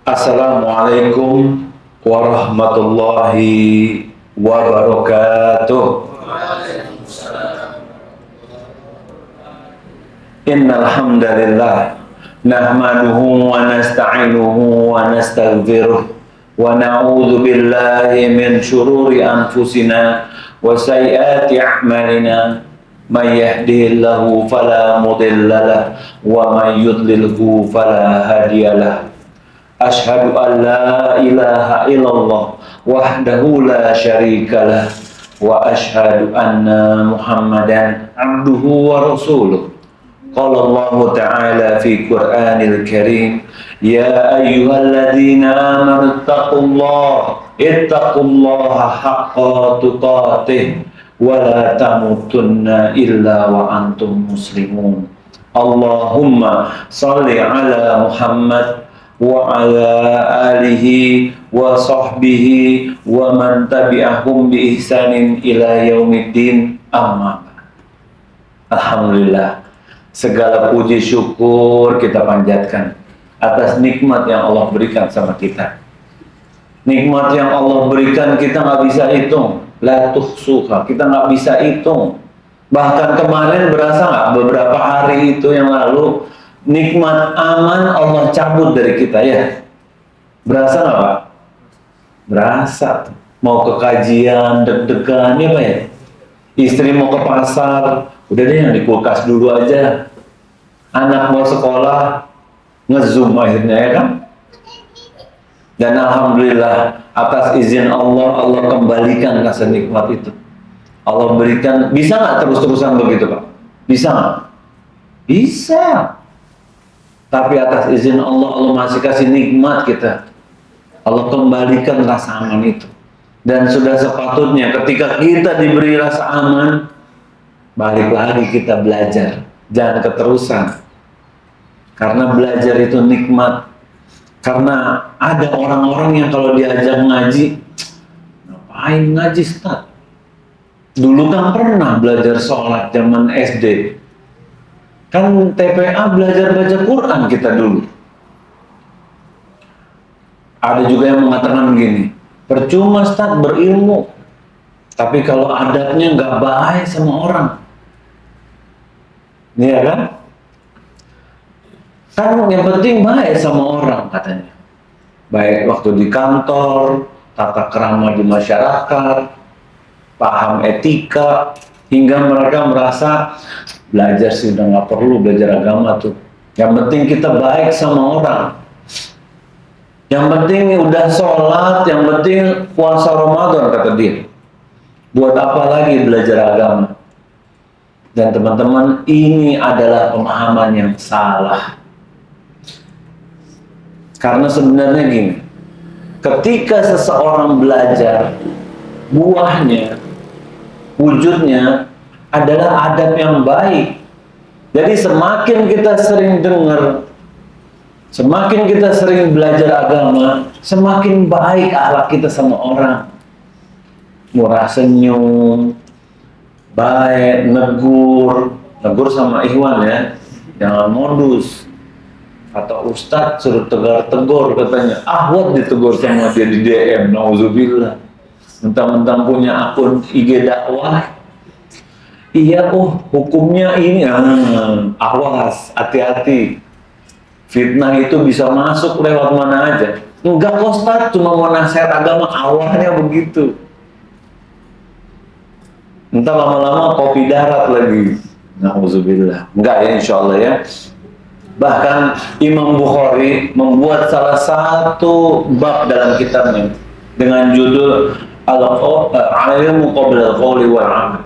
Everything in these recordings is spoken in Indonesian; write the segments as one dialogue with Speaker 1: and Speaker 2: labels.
Speaker 1: Assalamualaikum warahmatullahi wabarakatuh. Innal hamdalillah nahmaduhu wa nasta'inuhu wa nastaghfiruh wa na'udzu billahi min shururi anfusina wa sayyiati a'malina. May yahdihillahu fala mudilla lahu wa may yudlilhu fala hadiyalah. Asyhadu an la ilaha illallah wahdahu la syarikalah wa asyhadu anna Muhammadan abduhu wa rasuluh. Qala Allah Ta'ala fi Qur'anil Karim, ya ayyuhalladzina amanu ittaqullaha haqqa tuqatih wa la tamutunna illa wa antum muslimun. Allahumma salli ala Muhammad wa ala alihi wa sahbihi wa man tabi'ahum bi ihsanin ila yaumiddin, amma ba'd. Alhamdulillah, segala puji syukur kita panjatkan atas nikmat yang Allah berikan sama kita. Nikmat yang Allah berikan kita nggak bisa hitung, la tuhsuha, kita nggak bisa hitung. Bahkan kemarin berasa nggak, beberapa hari itu yang lalu, nikmat aman Allah cabut dari kita, ya? Berasa nggak, Pak? Berasa. Mau ke kajian, deg-degan, ya Pak ya? Istri mau ke pasar, udah deh yang di kulkas dulu aja. Anak mau sekolah, nge-zoom akhirnya, ya kan? Dan alhamdulillah atas izin Allah, Allah kembalikan rasa nikmat itu. Allah berikan. Bisa nggak terus-terusan begitu, Pak? Bisa nggak? Bisa. Tapi atas izin Allah, Allah masih kasih nikmat kita. Allah kembalikan rasa aman itu. Dan sudah sepatutnya ketika kita diberi rasa aman, balik lagi kita belajar. Jangan keterusan. Karena belajar itu nikmat. Karena ada orang-orang yang kalau diajak ngaji, ngapain ngaji, Ustaz? Dulu kan pernah belajar sholat zaman SD. Kan TPA belajar baca Quran kita dulu. Ada juga yang mengatakan begini, percuma Ustaz berilmu, tapi kalau adabnya nggak baik sama orang. Iya kan? Kan yang penting baik sama orang katanya. Baik waktu di kantor, tata krama di masyarakat, paham etika, hingga mereka merasa belajar sih udah nggak perlu belajar agama tuh. Yang penting kita baik sama orang. Yang penting udah sholat, yang penting puasa Ramadan kata dia. Buat apa lagi belajar agama? Dan teman-teman, ini adalah pemahaman yang salah. Karena sebenarnya gini, ketika seseorang belajar, buahnya, wujudnya adalah adab yang baik. Jadi semakin kita sering dengar, semakin kita sering belajar agama, semakin baik akhlak kita sama orang. Murah senyum, baik, negur sama ikhwan ya, jangan modus. Atau Ustadz suruh tegur katanya, ahwat ditegur sama dia di DM, nauzubillah. Mentang-mentang punya akun IG dakwah, iya hukumnya ini, awas, hati-hati. Fitnah itu bisa masuk lewat mana aja. Enggak kok Ustadz, cuma mau nasihat agama, awalnya begitu. Entah lama-lama kopi darat lagi. Nauzubillah. Enggak ya, insya Allah ya. Bahkan Imam Bukhari membuat salah satu bab dalam kitabnya dengan judul Al-Ilmu Qabla Al-Qawli wal Amal.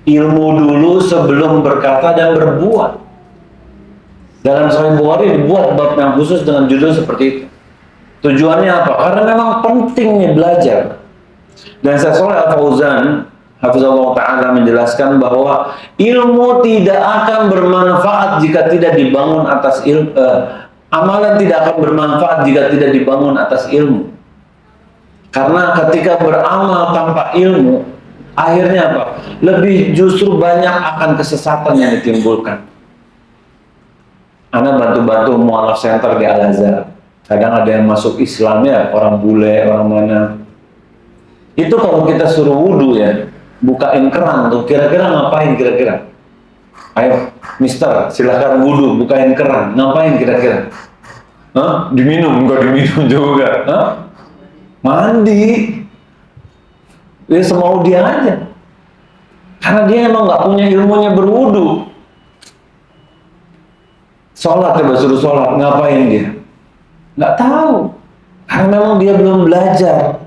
Speaker 1: Ilmu dulu sebelum berkata dan berbuat. Dalam Sahih Bukhari dibuat bab yang khusus dengan judul seperti itu. Tujuannya apa? Karena memang penting nih belajar. Dan Syekh Shalih Al-Fauzan Hafizallahu Ta'ala menjelaskan bahwa ilmu tidak akan bermanfaat jika tidak dibangun atas ilmu. Amalan tidak akan bermanfaat jika tidak dibangun atas ilmu. Karena ketika beramal tanpa ilmu, akhirnya apa? Lebih justru banyak akan kesesatan yang ditimbulkan. Ana bantu-bantu mualaf center di Al-Azhar. Kadang ada yang masuk Islam ya, orang bule, orang mana. Itu kalau kita suruh wudhu ya, bukain keran tuh, kira-kira ngapain kira-kira? Ayo, mister, silahkan wudhu, bukain keran. Ngapain kira-kira? Hah? Diminum? Enggak diminum juga. Hah? Mandi. Ya semau dia aja. Karena dia emang nggak punya ilmunya berwudhu. Sholat, coba suruh sholat, ngapain dia? Nggak tahu. Karena memang dia belum belajar.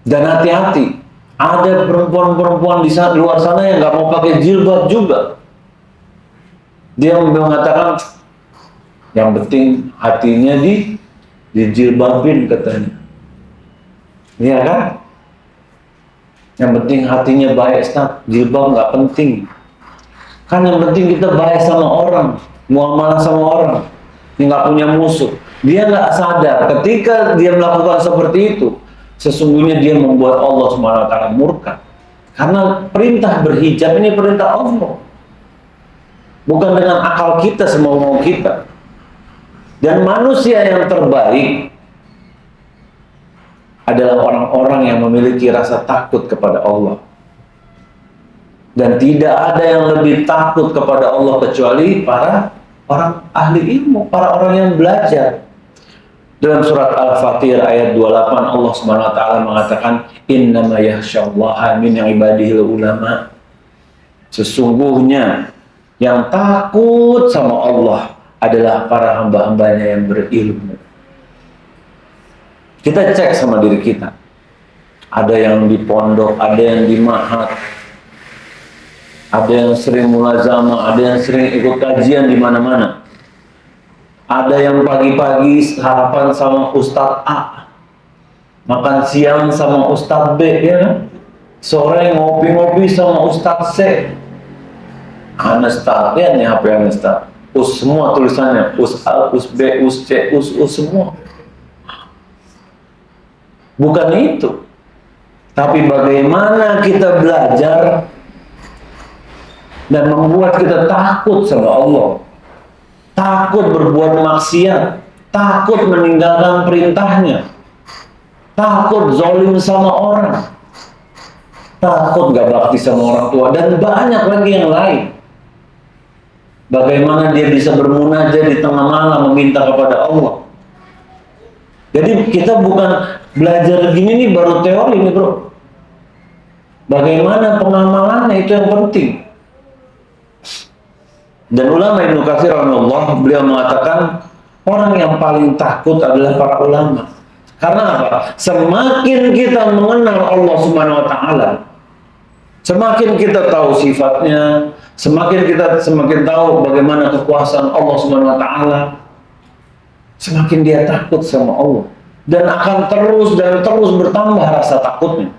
Speaker 1: Dan hati-hati, ada perempuan-perempuan di luar sana yang nggak mau pakai jilbab juga. Dia mengatakan, yang penting hatinya dijilbabin katanya. Iya kan? Yang penting hatinya baik, Ustaz. Jilbab nggak penting. Kan yang penting kita baik sama orang, muamalah sama orang, yang nggak punya musuh. Dia nggak sadar ketika dia melakukan seperti itu, sesungguhnya dia membuat Allah SWT murka. Karena perintah berhijab ini perintah Allah, bukan dengan akal kita semau-mau kita. Dan manusia yang terbaik adalah orang-orang yang memiliki rasa takut kepada Allah. Dan tidak ada yang lebih takut kepada Allah kecuali para orang ahli ilmu, para orang yang belajar. Dalam surat Al-Fatir ayat 28 Allah SWT mengatakan, innama yakhsyallaha min ibadihil ulama. Sesungguhnya yang takut sama Allah adalah para hamba-hambanya yang berilmu. Kita cek sama diri kita. Ada yang di pondok, ada yang di mahat, ada yang sering mulazamah, ada yang sering ikut kajian di mana-mana. Ada yang pagi-pagi sarapan sama Ustadz A, makan siang sama Ustadz B, ya kan? Sore ngopi-ngopi sama Ustadz C. Anastat, ya nih HP Anastat. Us semua tulisannya, Us A, Us B, Us C, Us semua. Bukan itu. Tapi bagaimana kita belajar dan membuat kita takut sama Allah, takut berbuat maksiat, takut meninggalkan perintahnya, takut zalim sama orang, takut gak bakti sama orang tua, dan banyak lagi yang lain. Bagaimana dia bisa bermunajat di tengah malam meminta kepada Allah. Jadi kita bukan belajar begini nih baru teori nih bro. Bagaimana pengamalannya itu yang penting. Dan ulama Ibnu Katsir rahimahullah, beliau mengatakan orang yang paling takut adalah para ulama. Karena apa? Semakin kita mengenal Allah Subhanahu wa taala, semakin kita tahu sifatnya, semakin tahu bagaimana kekuasaan Allah Subhanahu wa taala, semakin dia takut sama Allah dan akan terus dan terus bertambah rasa takutnya.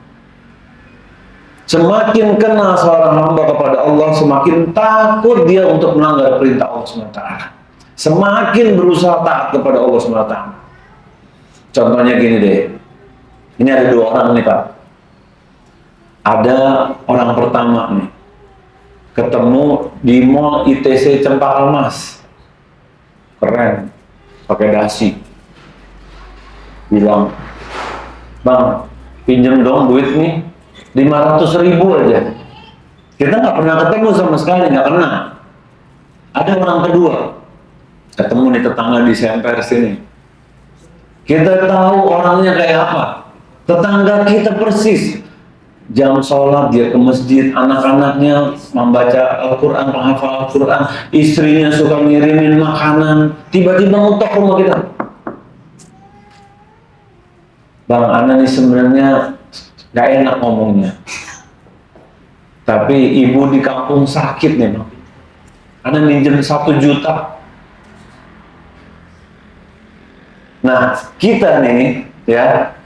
Speaker 1: Semakin kenal seorang hamba kepada Allah, semakin takut dia untuk melanggar perintah Allah SWT. Semakin berusaha taat kepada Allah SWT. Contohnya gini deh. Ini ada dua orang nih Pak. Ada orang pertama nih, ketemu di mall ITC Cempaka Mas. Keren, pakai dasi. Bilang, Bang, pinjem dong duit nih. 500.000 aja. Kita nggak pernah ketemu sama sekali, nggak pernah. Ada orang kedua, ketemu nih tetangga di Semper sini. Kita tahu orangnya kayak apa. Tetangga kita persis. Jam sholat dia ke masjid, anak-anaknya membaca Al-Quran, menghafal Al-Quran, istrinya suka ngirimin makanan. Tiba-tiba ngutok rumah kita. Bang, Ana nih sebenarnya gak enak ngomongnya, tapi ibu di kampung sakit nih Bang. Ana minjem 1 juta. Nah kita nih ya,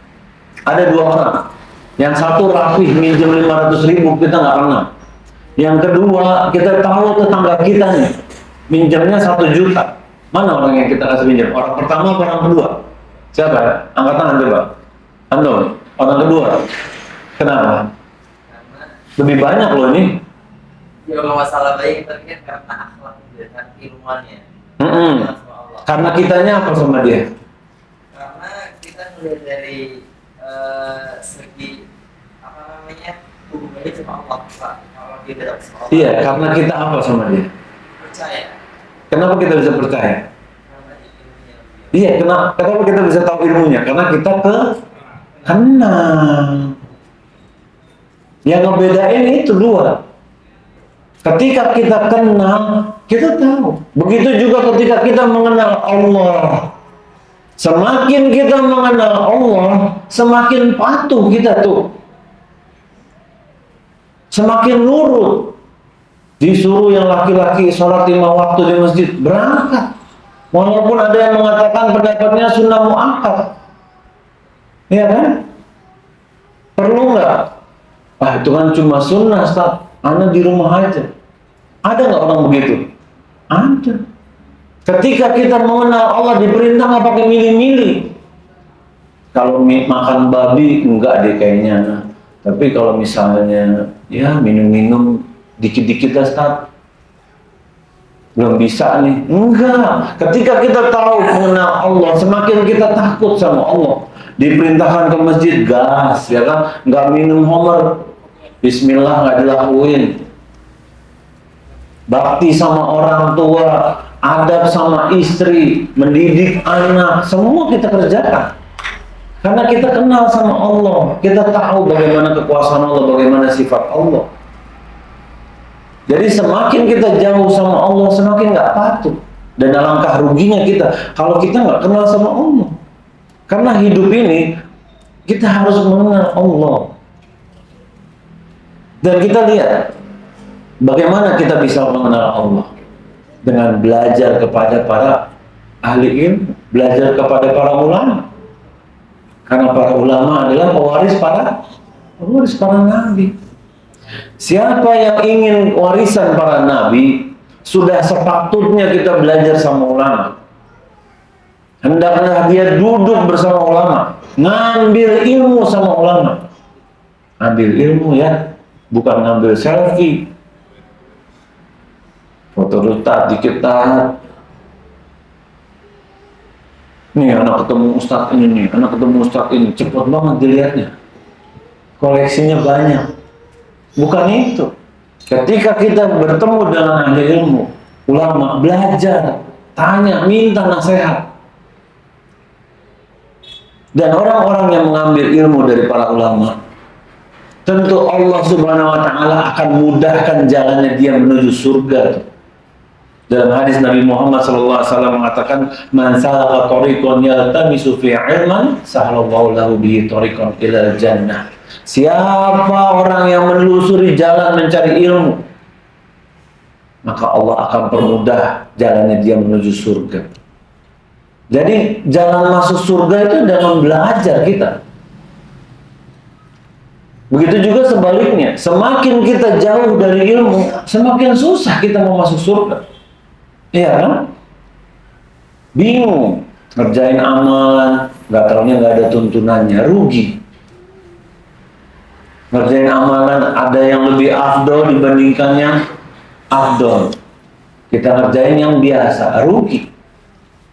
Speaker 1: ada 2 orang. Yang satu rapih minjem 500.000, kita nggak pernah. Yang kedua kita tahu tetangga kita nih minjemnya 1 juta. Mana orang yang kita kasih minjem? Orang pertama atau orang kedua? Siapa? Angkat tangan coba. Antum, orang kedua. Kenapa? Lebih banyak loh ini.
Speaker 2: Ya masalah baik tapi kan karena akhlak dan ilmuannya.
Speaker 1: Karena kitanya apa sama dia?
Speaker 2: Karena kita melihat dari segi apa namanya hubungannya sama Allah, Pak. Kalau dia tidak sama Allah.
Speaker 1: Iya, karena kita apa sama dia?
Speaker 2: Percaya.
Speaker 1: Kenapa kita bisa percaya?
Speaker 2: Karena ilmunya.
Speaker 1: Iya, kenapa kita bisa tahu ilmunya? Karena kita kenal. Yang ngebedain itu dua. Ketika kita kenal, kita tahu. Begitu juga ketika kita mengenal Allah. Semakin kita mengenal Allah, semakin patuh kita tuh. Semakin nurut. Disuruh yang laki-laki sholat 5 waktu di masjid, berangkat. Walaupun ada yang mengatakan pendapatnya sunnah muakkad. Iya kan? Perlu nggak? Ah, itu kan cuma sunnah, Ustaz. Ana di rumah aja. Ada nggak orang begitu? Ada. Ketika kita mengenal Allah, diperintah nggak pakai milih-milih. Kalau makan babi enggak deh kayaknya. Nah. Tapi kalau misalnya ya minum-minum dikit-dikit lah, Ustaz. Belum bisa nih. Enggak. Ketika kita tahu mengenal Allah, semakin kita takut sama Allah. Diperintahkan ke masjid, gas, ya kan? Nggak minum homer. Bismillah nggak dilakuin. Bakti sama orang tua, adab sama istri, mendidik anak, semua kita kerjakan. Karena kita kenal sama Allah, kita tahu bagaimana kekuasaan Allah, bagaimana sifat Allah. Jadi semakin kita jauh sama Allah, semakin nggak patuh. Dan alangkah ruginya kita kalau kita nggak kenal sama Allah. Karena hidup ini kita harus mengenal Allah. Dan kita lihat bagaimana kita bisa mengenal Allah dengan belajar kepada para ahli ilmu, belajar kepada para ulama. Karena para ulama adalah pewaris para nabi. Siapa yang ingin warisan para nabi, sudah sepatutnya kita belajar sama ulama. Hendaklah dia duduk bersama ulama, ngambil ilmu sama ulama. Ambil ilmu ya, bukan ngambil selfie. Foto retak dikit tahan. Nih anak ketemu ustadz ini nih, anak ketemu ustadz ini, cepet banget dilihatnya. Koleksinya banyak. Bukan itu. Ketika kita bertemu dengan ahli ilmu, ulama, belajar, tanya, minta nasihat. Dan orang-orang yang mengambil ilmu dari para ulama, tentu Allah Subhanahu wa Ta'ala akan mudahkan jalannya dia menuju surga. Dalam hadis Nabi Muhammad SAW mengatakan, "Man salaka tariqan yaltamisu fi 'ilman, sahalallahu lahu bihi tariqan ilal jannah." Siapa orang yang menelusuri jalan mencari ilmu, maka Allah akan permudah jalannya dia menuju surga. Jadi jalan masuk surga itu dengan belajar kita. Begitu juga sebaliknya, semakin kita jauh dari ilmu, semakin susah kita mau masuk surga. Iya kan? Bingung, ngerjain amalan, nggak taunya nggak ada tuntunannya, rugi. Ngerjain amalan ada yang lebih afdol dibandingkan yang afdol. Kita ngerjain yang biasa, rugi.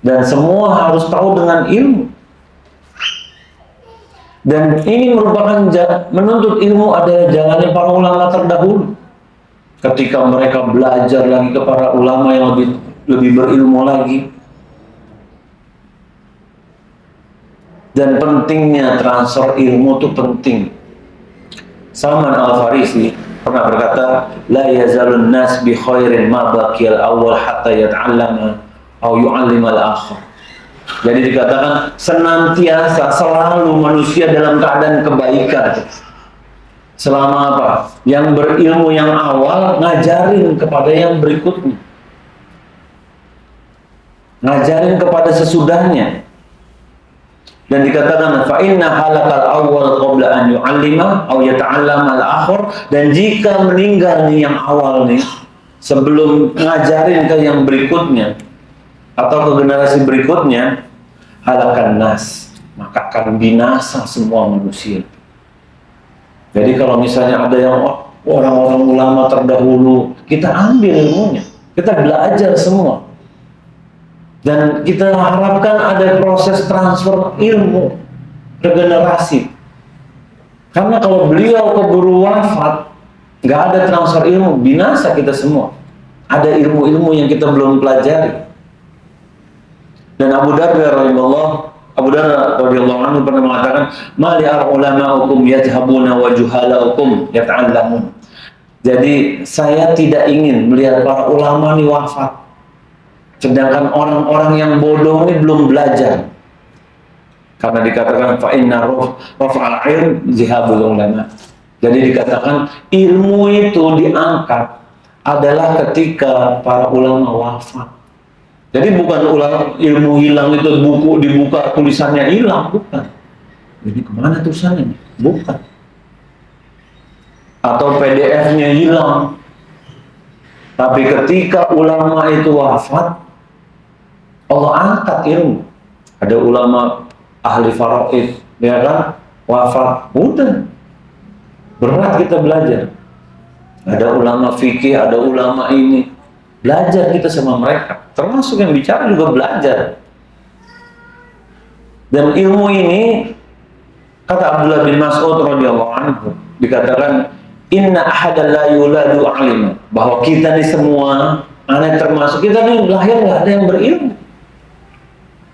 Speaker 1: Dan semua harus tahu dengan ilmu. Dan ini merupakan menuntut ilmu adalah jalannya para ulama terdahulu. Ketika mereka belajar lagi ke para ulama yang lebih berilmu lagi. Dan pentingnya transfer ilmu itu penting. Salman Al-Farisi pernah berkata, "La yazalun nas bi khairin ma baqiyal awwal hatta yata'allama aw yu'allima al-akhar." Jadi dikatakan senantiasa selalu manusia dalam keadaan kebaikan. Selama apa? Yang berilmu yang awal ngajarin kepada yang berikutnya. Ngajarin kepada sesudahnya. Dan dikatakan fa inna halakal awwal qabla an yu'allima aw yata'allama al-akhir, dan jika meninggal nih yang awal nih sebelum ngajarin ke yang berikutnya atau ke generasi berikutnya, halakan nas, maka akan binasa semua manusia. Jadi kalau misalnya ada yang orang-orang ulama terdahulu, kita ambil ilmunya, kita belajar semua. Dan kita harapkan ada proses transfer ilmu ke generasi. Karena kalau beliau keburu wafat, nggak ada transfer ilmu, binasa kita semua. Ada ilmu-ilmu yang kita belum pelajari. Dan Abu Darda radhiyallahu anhu pernah mengatakan, "Mali ulama'ukum yadhhabuna wa juhalaukum yata'allamun." Jadi saya tidak ingin melihat para ulama ini wafat, sedangkan orang-orang yang bodoh ini belum belajar. Karena dikatakan fa inna rafa'al ilm zihabul ulama. Jadi dikatakan ilmu itu diangkat adalah ketika para ulama wafat. Jadi bukan ilmu hilang itu buku dibuka tulisannya hilang, bukan. Jadi kemana tulisannya? Bukan. Atau PDF-nya hilang. Tapi ketika ulama itu wafat, Allah angkat ilmu. Ada ulama ahli faraid, ya kan? Wafat, udah. Berat kita belajar. Ada ulama fikih, ada ulama ini. Belajar kita sama mereka. Termasuk yang bicara juga belajar. Dan ilmu ini, kata Abdullah bin Mas'ud radhiyallahu anhu, dikatakan, inna ahadan la yuladu alim, bahwa kita ini semua, aneh termasuk kita ini lahir nggak ada yang berilmu.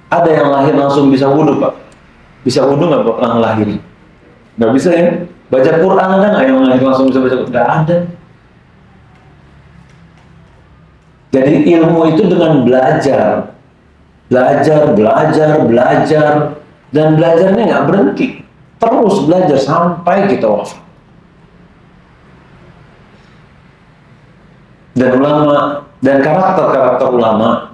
Speaker 1: Ada yang lahir langsung bisa wudhu, Pak. Bisa wudhu nggak Pak lahir? Nggak bisa ya? Baca Quran kan nggak yang lahir langsung bisa baca? Nggak ada. Jadi ilmu itu dengan belajar. Belajar. Dan belajarnya nggak berhenti. Terus belajar sampai kita wafat. Dan ulama, dan karakter-karakter ulama,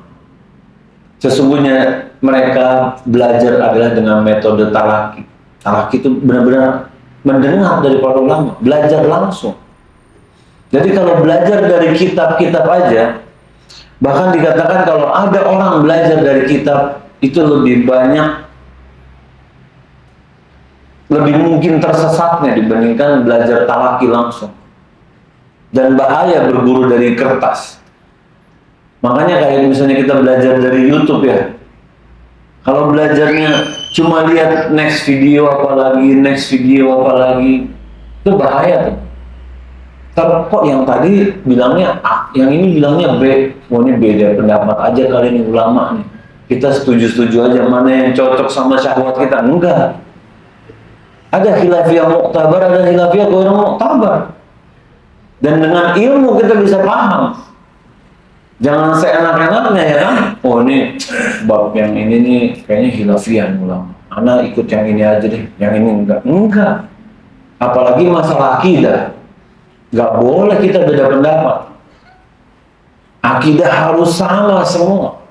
Speaker 1: sesungguhnya mereka belajar adalah dengan metode talaki. Talaki itu benar-benar mendengar dari para ulama, belajar langsung. Jadi kalau belajar dari kitab-kitab aja, bahkan dikatakan kalau ada orang belajar dari kitab, itu lebih banyak, lebih mungkin tersesatnya dibandingkan belajar talaki langsung. Dan bahaya berguru dari kertas. Makanya kayak misalnya kita belajar dari YouTube ya. Kalau belajarnya cuma lihat next video apa lagi, itu bahaya tuh. Tapi kok yang tadi bilangnya A, yang ini bilangnya B. Oh ini beda pendapat aja kali ini ulama nih. Kita setuju-setuju aja mana yang cocok sama syahwat kita. Enggak. Ada khilafiyah mu'tabar, ada khilafiyah ghairu mu'tabar. Dan dengan ilmu kita bisa paham. Jangan seenak-enaknya ya kan. Oh ini bab yang ini nih kayaknya khilafiyah ulama. Ana ikut yang ini aja deh, yang ini enggak. Enggak. Apalagi masalah akidah. Enggak boleh kita beda pendapat. Akidah harus sama semua.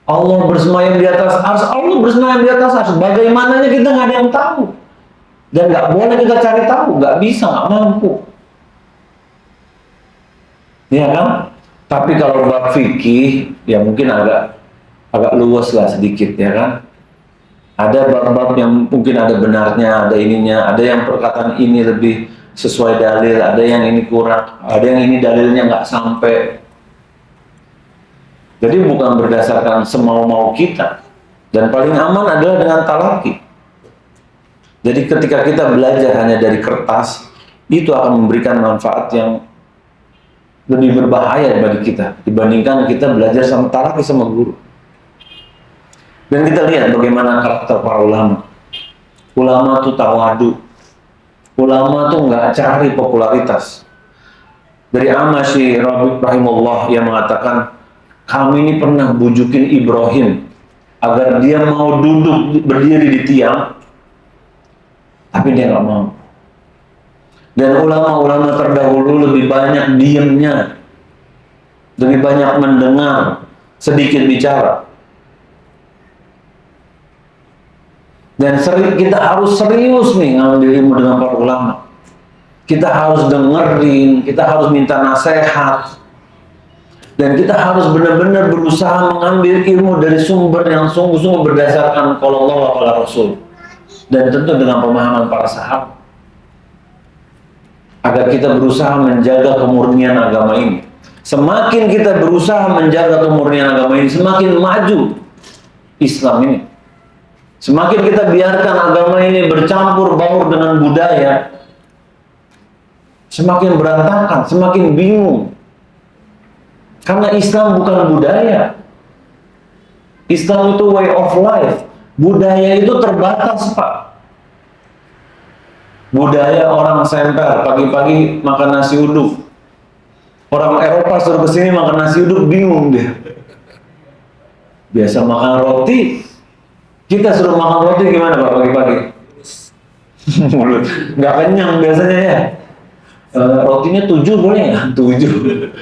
Speaker 1: Allah bersemayam di atas ars, Allah bersemayam di atas ars. Bagaimananya kita nggak ada yang tahu. Dan nggak boleh kita cari tahu, nggak bisa, nggak mampu. Ya kan? Tapi kalau bab fikih, ya mungkin agak luas lah sedikit, ya kan? Ada bab-bab yang mungkin ada benarnya, ada ininya, ada yang perkataan ini lebih sesuai dalil, ada yang ini kurang, ada yang ini dalilnya nggak sampai. Jadi bukan berdasarkan semau-mau kita. Dan paling aman adalah dengan talaki. Jadi ketika kita belajar hanya dari kertas, itu akan memberikan manfaat yang lebih berbahaya bagi kita dibandingkan kita belajar sama talaki sama guru. Dan kita lihat bagaimana karakter para ulama. Ulama tuh tawadu. Ulama tuh nggak cari popularitas. Dari Amasy rahimahullah yang mengatakan, kami ini pernah bujukin Ibrahim agar dia mau duduk berdiri di tiang, tapi dia nggak mau. Dan ulama-ulama terdahulu lebih banyak diamnya, lebih banyak mendengar, sedikit bicara. Dan kita harus serius nih ngambil ilmu dengan para ulama. Kita harus dengerin, kita harus minta nasihat. Dan kita harus benar-benar berusaha mengambil ilmu dari sumber yang sungguh-sungguh berdasarkan qala Allah wa qala Rasul. Dan tentu dengan pemahaman para sahabat. agar kita berusaha menjaga kemurnian agama ini. Semakin kita berusaha menjaga kemurnian agama ini, semakin maju Islam ini. Semakin kita biarkan agama ini bercampur baur dengan budaya, semakin berantakan, semakin bingung. Karena Islam bukan budaya. Islam itu way of life. Budaya itu terbatas, Pak. Budaya orang semper, pagi-pagi makan nasi uduk. Orang Eropa suruh kesini makan nasi uduk, bingung dia. Biasa makan roti. Kita suruh makan roti gimana Pak pagi-pagi? Mulut. Nggak kenyang biasanya ya. Rotinya 7 boleh nggak? 7.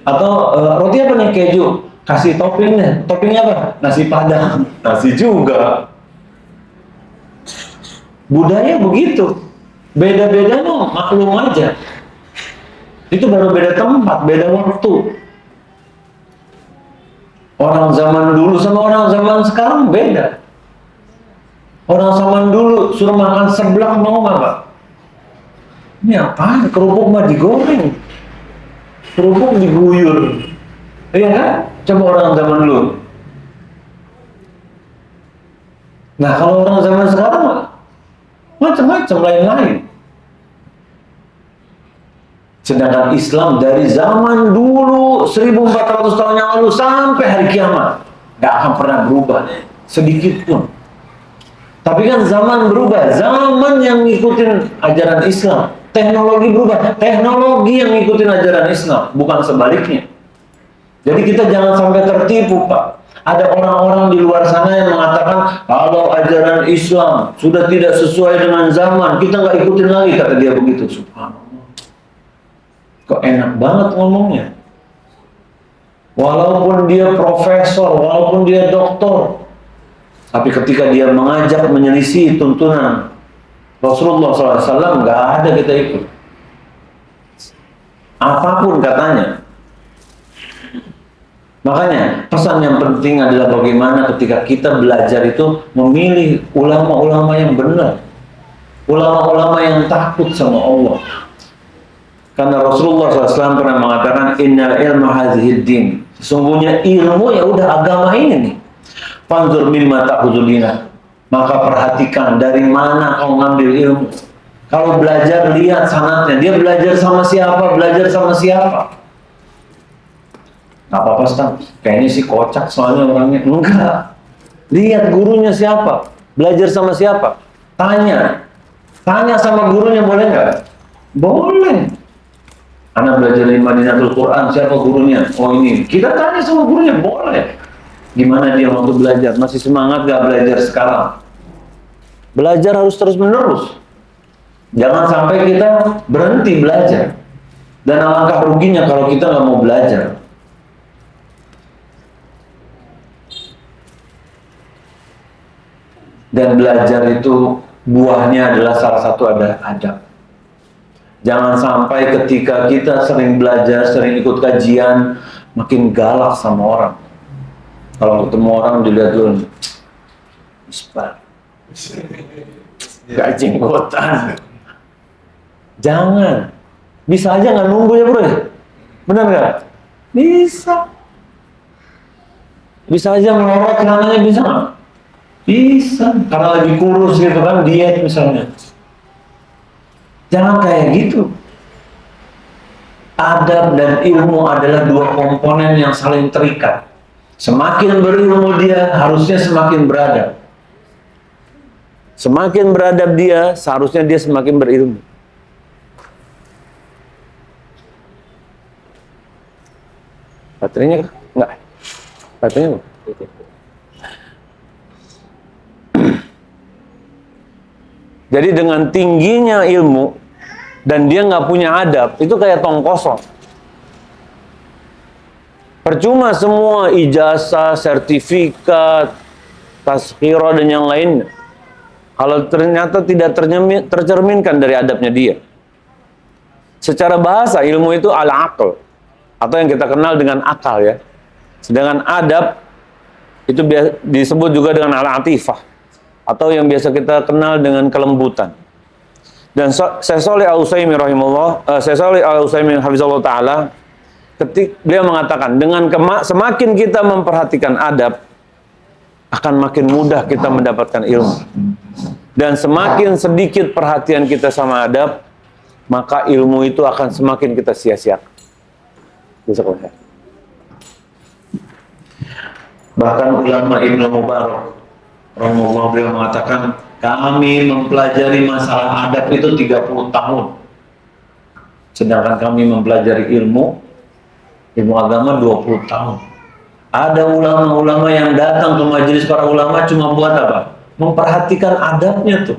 Speaker 1: Atau roti apa nih, keju? Kasih toppingnya. Toppingnya apa? Nasi padang. Nasi juga. Budaya begitu. Beda-beda no, maklum aja. Itu baru beda tempat, beda waktu. Orang zaman dulu sama orang zaman sekarang beda. Orang zaman dulu suruh makan seblak mau nggak Pak? Ini apaan? Kerupuk mah digoreng. Kerupuk diguyur. Iya kan? Coba orang zaman dulu. Nah kalau orang zaman sekarang macam-macam lain-lain. Sedangkan Islam dari zaman dulu 1400 tahun yang lalu sampai hari kiamat nggak akan pernah berubah sedikit pun. Tapi kan zaman berubah, zaman yang ngikutin ajaran Islam, teknologi berubah, teknologi yang ngikutin ajaran Islam, bukan sebaliknya. Jadi kita jangan sampai tertipu Pak. Ada orang-orang di luar sana yang mengatakan kalau ajaran Islam sudah tidak sesuai dengan zaman, kita nggak ikutin lagi, kata dia begitu. Subhanallah. Kok enak banget ngomongnya. Walaupun dia profesor, walaupun dia doktor, tapi ketika dia mengajak menyelisih tuntunan Rasulullah SAW, nggak ada kita ikut. Apapun katanya. Makanya pesan yang penting adalah bagaimana ketika kita belajar itu memilih ulama-ulama yang benar, ulama-ulama yang takut sama Allah. Karena Rasulullah SAW pernah mengatakan innal ilma hadhid din. Sesungguhnya ilmu ya udah agama ini nih. Fanzur mimma ta'khuduna. Maka perhatikan dari mana kau ngambil ilmu. Kalau belajar lihat sanadnya, dia belajar sama siapa, belajar sama siapa. Nggak apa-apa Ustaz, kayaknya sih kocak soalnya orangnya. Enggak. Lihat gurunya siapa, belajar sama siapa. Tanya sama gurunya, boleh nggak? Boleh. Anak belajar di Madinatul Quran, siapa gurunya? Oh ini. Kita tanya sama gurunya, boleh. Gimana dia waktu belajar? Masih semangat nggak belajar sekarang? Belajar harus terus-menerus. Jangan sampai kita berhenti belajar. Dan alangkah ruginya kalau kita nggak mau belajar. Dan belajar itu buahnya adalah salah satu ada adab. Jangan sampai ketika kita sering belajar, sering ikut kajian, makin galak sama orang. Kalau ketemu orang dilihat dulu, isbar, gak jenggotan. Jangan. Bisa aja nggak nunggu ya bro ya? Benar nggak? Bisa. Bisa aja melorot celananya, bisa nggak? Bisa, karena lagi kurus gitu kan, diet misalnya. Jangan kayak gitu. Adab dan ilmu adalah dua komponen yang saling terikat. Semakin berilmu dia, harusnya semakin beradab. Semakin beradab dia, seharusnya dia semakin berilmu. Baterainya enggak? Baterainya enggak? Jadi dengan tingginya ilmu dan dia nggak punya adab, itu kayak tong kosong. Percuma semua ijazah, sertifikat, tazkirah dan yang lainnya, kalau ternyata tidak tercerminkan dari adabnya dia. Secara bahasa ilmu itu al-aql, atau yang kita kenal dengan akal ya. Sedangkan adab itu disebut juga dengan al-atifah, atau yang biasa kita kenal dengan kelembutan. Dan Syekh Shalih Al-Utsaimin rahimahullah, Syekh Shalih Al-Utsaimin hafizallahu taala, beliau mengatakan, dengan semakin kita memperhatikan adab, akan makin mudah kita mendapatkan ilmu. Dan semakin sedikit perhatian kita sama adab, maka ilmu itu akan semakin kita sia-siakan. Bahkan ulama Ibnu Mubarak rahimahullah, beliau mengatakan, kami mempelajari masalah adab itu 30 tahun. Sedangkan kami mempelajari ilmu agama 20 tahun. Ada ulama-ulama yang datang ke majelis para ulama cuma buat apa? Memperhatikan adabnya tuh.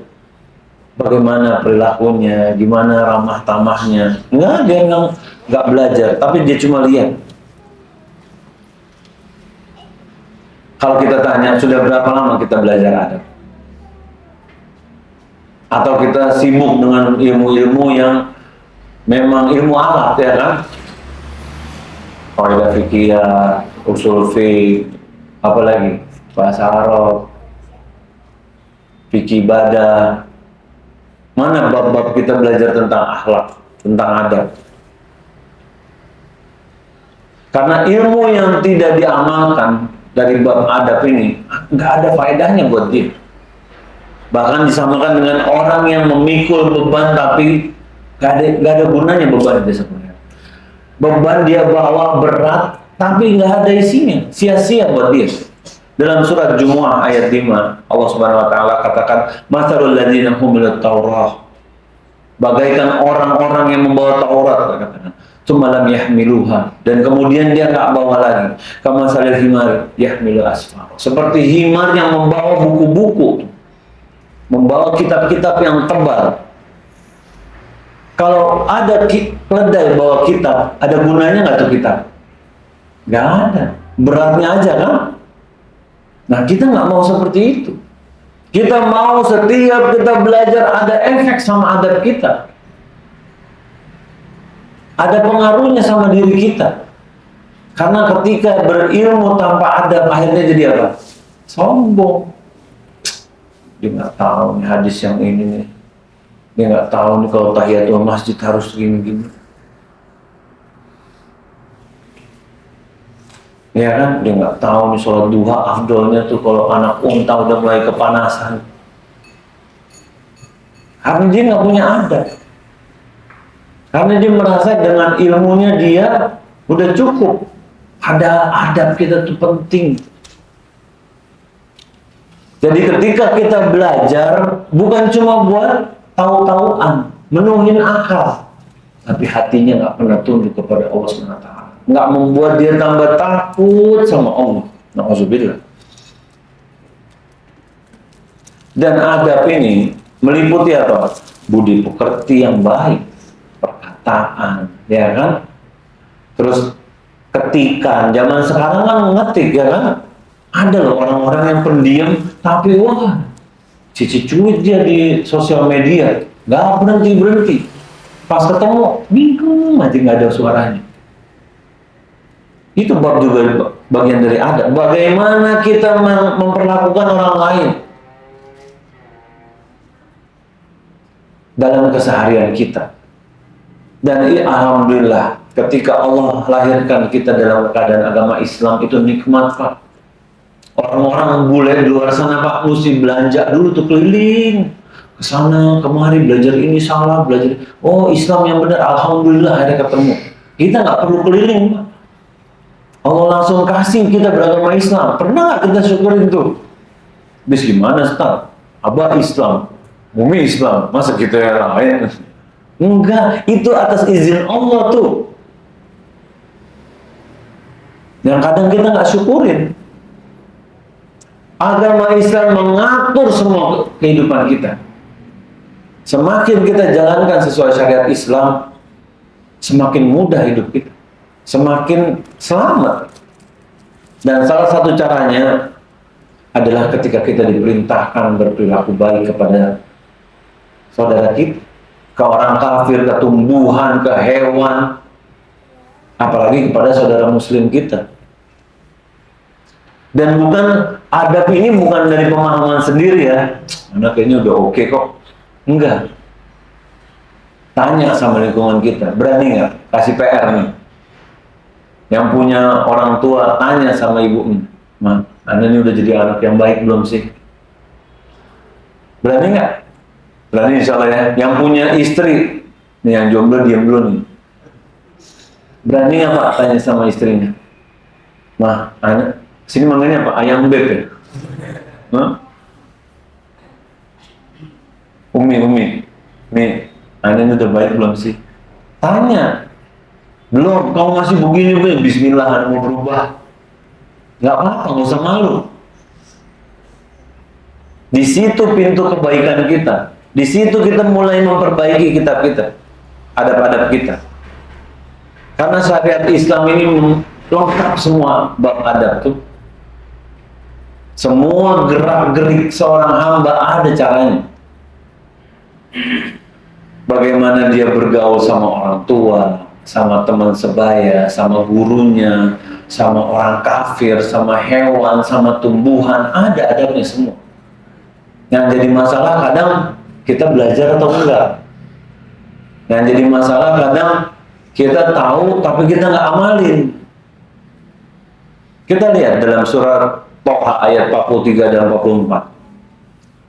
Speaker 1: Bagaimana perilakunya, gimana ramah tamahnya. Dia nggak belajar, tapi dia cuma lihat. Kalau kita tanya, sudah berapa lama kita belajar adab? Atau kita sibuk dengan ilmu-ilmu yang memang ilmu alat, ya kan? Qaidah fikih, usul fiqh, apalagi bahasa Arab, fikih ibadah. Mana bab-bab kita belajar tentang akhlak, tentang adab? Karena ilmu yang tidak diamalkan dari bab adab ini nggak ada faedahnya buat dia. Bahkan disamakan dengan orang yang memikul beban tapi nggak ada gunanya beban dia sebenarnya. Beban dia bawa berat tapi nggak ada isinya, sia-sia buat dia. Dalam surat Jumu'ah ayat 5, Allah Subhanahu wa taala katakan, "Matsalul ladzina humilut Taurah." Bagaikan orang-orang yang membawa Taurat, katakan. Lam yahmiluha, dan kemudian dia nggak bawa lagi. Kama salil himar yahmilu asfar. Seperti himar yang membawa buku-buku, membawa kitab-kitab yang tebal. Kalau ada keledai bawa kitab, ada gunanya nggak tuh kitab? Nggak ada, beratnya aja kan? Nah, kita nggak mau seperti itu. Kita mau setiap kita belajar ada efek sama adab kita. Ada pengaruhnya sama diri kita. Karena ketika berilmu tanpa adab, akhirnya jadi apa? Sombong. Dia nggak tahu nih hadis yang ini nih. Dia nggak tahu nih kalau tahiyatul masjid harus gini-gini. Ya kan? Dia nggak tahu nih sholat duha afdolnya tuh kalau anak unta udah mulai kepanasan. Karena dia nggak punya adab. Karena dia merasa dengan ilmunya dia udah cukup. Ada adab kita tuh penting. Jadi ketika kita belajar bukan cuma buat tahu-tahuan, menuhin akal, tapi hatinya nggak pernah tunduk kepada Allah SWT. Nggak membuat dia tambah takut sama Allah. Na'udzubillah. Dan adab ini meliputi apa? Budi pekerti yang baik, perkataan, ya kan? Terus ketikan. Zaman sekarang kan ngetik, ya kan? Ada loh orang-orang yang pendiam, tapi wah, cici cuit dia di sosial media, nggak berhenti. Pas ketemu, bingung aja nggak ada suaranya. Itu bab juga bagian dari adab. Bagaimana kita memperlakukan orang lain dalam keseharian kita. Dan alhamdulillah, ketika Allah lahirkan kita dalam keadaan agama Islam itu nikmat, Pak. Orang-orang bule di luar sana, Pak, mesti belanja dulu tuh keliling ke sana kemari, belajar ini salah, belajar. Oh, Islam yang benar, alhamdulillah ada ketemu. Kita nggak perlu keliling, Pak. Allah langsung kasih kita beragama Islam. Pernah nggak kita syukurin tuh? Bis gimana, Ustaz? Abah Islam, Umi Islam, masa kita yang lain? Enggak, itu atas izin Allah tuh. Yang kadang kita nggak syukurin. Agama Islam mengatur semua kehidupan kita. Semakin kita jalankan sesuai syariat Islam, semakin mudah hidup kita, semakin selamat. Dan salah satu caranya adalah ketika kita diperintahkan berperilaku baik kepada saudara kita, ke orang kafir, ke tumbuhan, ke hewan, apalagi kepada saudara muslim kita. Dan bukan, adab ini bukan dari pemahaman sendiri ya, karena kayaknya udah oke kok. Enggak. Tanya sama lingkungan kita, berani nggak kasih PR nih? Yang punya orang tua, tanya sama ibunya, Ma, Anda ini udah jadi anak yang baik belum sih? Berani nggak? Berani insya Allah ya. Yang punya istri, nih yang jomblo diam dulu nih. Berani nggak Pak tanya sama istrinya? Ma, anak, sini manggilnya apa? Ayang Beb ya? Hah? Umi, nih, Anda ini udah baik belum sih? Tanya. Belum, kamu masih begini, bismillah, mau berubah. Nggak apa-apa, nggak usah malu. Di situ pintu kebaikan kita. Di situ kita mulai memperbaiki kitab kita, adab-adab kita. Karena syariat Islam ini lengkap semua bab adab tuh. Semua gerak-gerik seorang hamba ada caranya. Bagaimana dia bergaul sama orang tua, sama teman sebaya, sama gurunya, sama orang kafir, sama hewan, sama tumbuhan, ada adabnya semua. Yang jadi masalah kadang kita belajar atau enggak. Yang jadi masalah kadang kita tahu tapi kita nggak amalin. Kita lihat dalam surah Toha ayat 43 dan 44.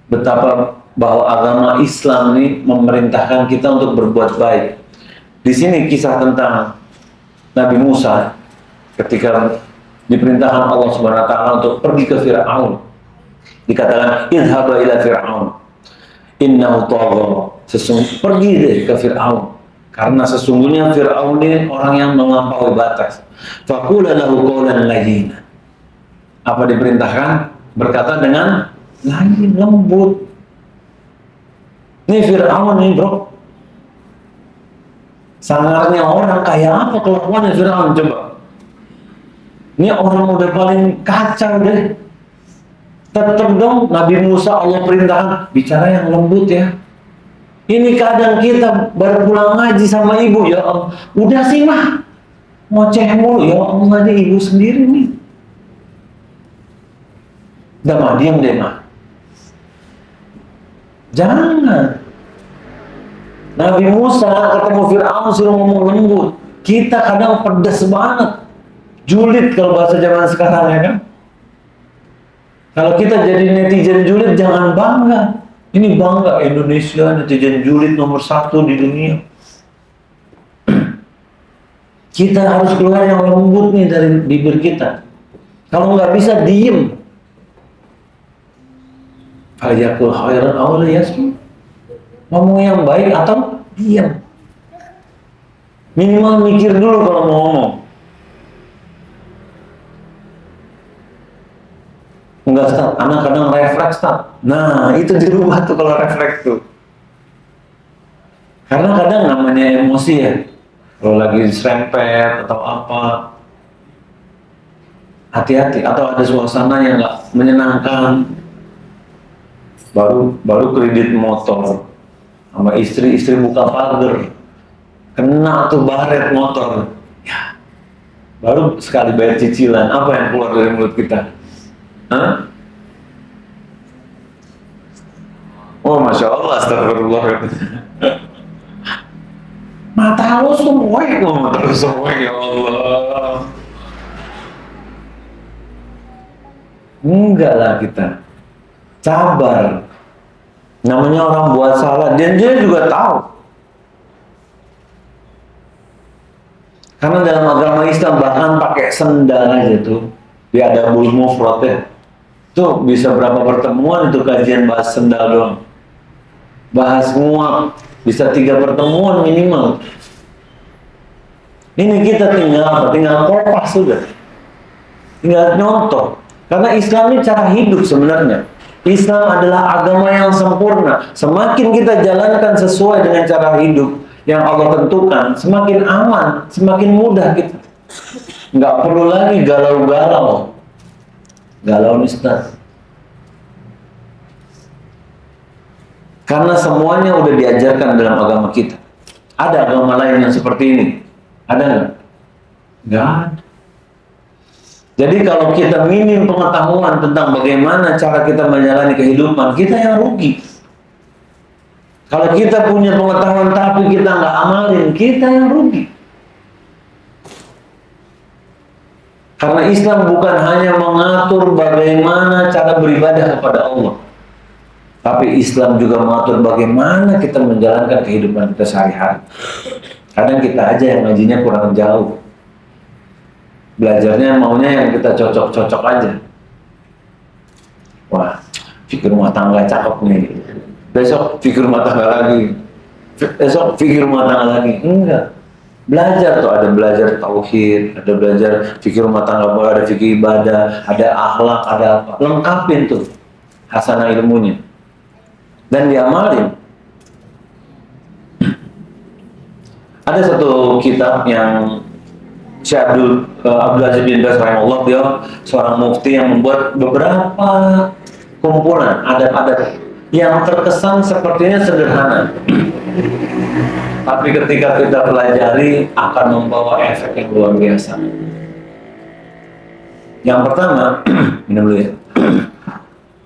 Speaker 1: Betapa bahwa agama Islam ini memerintahkan kita untuk berbuat baik. Di sini kisah tentang Nabi Musa ketika diperintahkan Allah Subhanahu wa taala untuk pergi ke Firaun. Dikatakan idhaba ila Firaun innahu tagha. Pergi deh ke Firaun karena sesungguhnya Firaun ini orang yang melampaui batas. Faqula lahu qawlan layyina. Apa diperintahkan? Berkata dengan lain, lembut. Ini Firaun nih bro, sangarnya orang kayak apa kelakuannya Firaun coba. Ini orang udah paling kacau deh. Tetap dong Nabi Musa Allah perintahkan bicara yang lembut ya. Ini kadang kita baru pulang ngaji sama ibu, ya Allah, udah sih mah ngoceh mulu, ya Allah, ini ibu sendiri nih. Udah mah diam deh mah. Jangan. Nabi Musa ketemu Firaun suruh ngomong lembut. Kita kadang pedas banget, julid kalau bahasa zaman sekarang ya kan. Kalau kita jadi netizen julid jangan bangga. Ini bangga Indonesia netizen julid nomor 1 di dunia. Kita harus keluar yang lembut nih dari bibir kita. Kalau nggak bisa diem. Falyakul khairan aw liyasmut. Ngomong yang baik atau diam. Minimal mikir dulu kalau mau ngomong. Enggak, Ustaz, anak kadang refleks, Ustaz. Nah, itu dirubah tuh kalau refleks tuh. Karena kadang namanya emosi ya. Kalau lagi serempet atau apa, hati-hati. Atau ada suasana yang nggak menyenangkan. Baru kredit motor sama istri buka pagar, kena tuh baret motor ya, baru sekali bayar cicilan, apa yang keluar dari mulut kita? Hah? Oh Masya Allah, astagfirullah. Mata lu semwek, mata lu semwek, ya Allah. Enggak lah kita, sabar. Namanya orang buat salah, dan dia juga tahu. Karena dalam agama Islam bahkan pakai sendal aja tuh, di Adabul Mufrad ya. Tuh bisa berapa pertemuan itu kajian bahas sendal doang. Bahas muak, bisa 3 pertemuan minimal. Ini kita tinggal kopas sudah. Tinggal nyontoh. Karena Islam ini cara hidup sebenarnya. Islam adalah agama yang sempurna. Semakin kita jalankan sesuai dengan cara hidup yang Allah tentukan, semakin aman, semakin mudah kita. Nggak perlu lagi galau-galau. Galau nih Ustaz. Karena semuanya udah diajarkan dalam agama kita. Ada agama lain yang seperti ini? Ada nggak? Nggak ada. Jadi kalau kita minim pengetahuan tentang bagaimana cara kita menjalani kehidupan, kita yang rugi. Kalau kita punya pengetahuan tapi kita nggak amalin, kita yang rugi. Karena Islam bukan hanya mengatur bagaimana cara beribadah kepada Allah, tapi Islam juga mengatur bagaimana kita menjalankan kehidupan kita sehari-hari. Kadang kita aja yang ngajinya kurang jauh. Belajarnya maunya yang kita cocok-cocok aja. Wah, fikir rumah tangga cakep nih. Besok fikir rumah tangga lagi. Besok fikir rumah tangga lagi. Enggak. Belajar tuh, ada belajar tauhid, ada belajar fikir rumah tangga, ada fikir ibadah, ada akhlak, ada apa. Lengkapin tuh hasanah ilmunya. Dan diamalin. Ada satu kitab yang Syekh Abdul Aziz bin Baz rahimahullah, dia seorang mufti yang membuat beberapa kumpulan adat-adat yang terkesan sepertinya sederhana, tapi ketika kita pelajari akan membawa efek yang luar biasa. Yang pertama, minum dulu ya.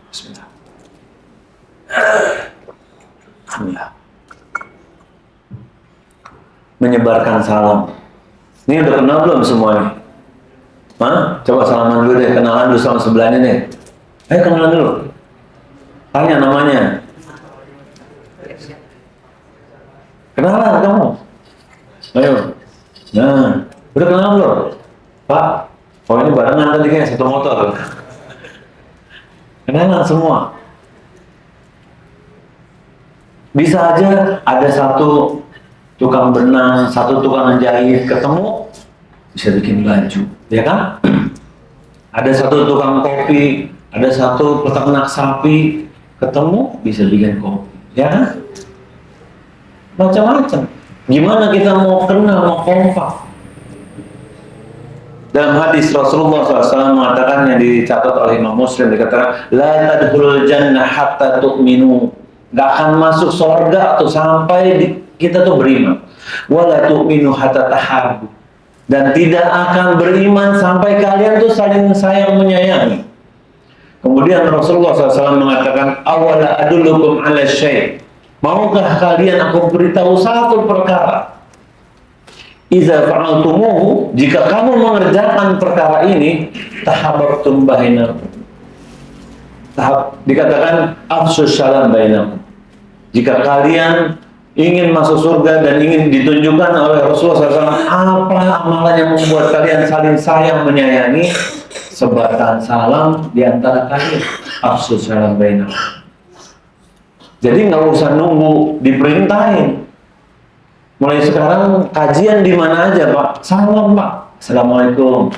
Speaker 1: Bismillah. Alhamdulillah. Menyebarkan salam. Ini udah kenal belum semuanya? Hah? Coba salaman dulu deh, kenalan dulu sama sebelahnya deh. Ayo kenalan dulu. Tanya namanya. Kenalan kamu. Ayo. Nah, udah kenal belum? Pak, oh ini barengan tadi kayaknya satu motor. Kenalan semua. Bisa aja ada satu tukang benang, satu tukang jahit ketemu, bisa bikin baju, ya kan? Ada satu tukang kopi, ada satu peternak sapi ketemu, bisa bikin kopi, ya kan? Macam-macam. Gimana kita mau kenal, mau kompak? Dalam hadis Rasulullah SAW mengatakan, yang dicatat oleh Imam Muslim, dikatakan, la tadkhulul jannah hatta tu'minu. Gak akan masuk surga atau sampai kita tuh beriman. Wala tu'minu hatta tahabbu. Dan tidak akan beriman sampai kalian tuh saling sayang menyayangi. Kemudian Rasulullah SAW mengatakan, awala adullukum ala syai'. Maukah kalian aku beritahu satu perkara? Iza fa'altumuhu, jika kamu mengerjakan perkara ini, tahabbtum bainakum. Dikatakan afsus salam bainakum. Jika kalian ingin masuk surga dan ingin ditunjukkan oleh Rasulullah SAW apa amalan yang membuat kalian saling sayang menyayangi, sebarkan salam di antara kalian. Afsus salam bainakum. Jadi nggak usah nunggu diperintahin. Mulai sekarang kajian di mana aja, Pak? Salam, Pak. Assalamualaikum.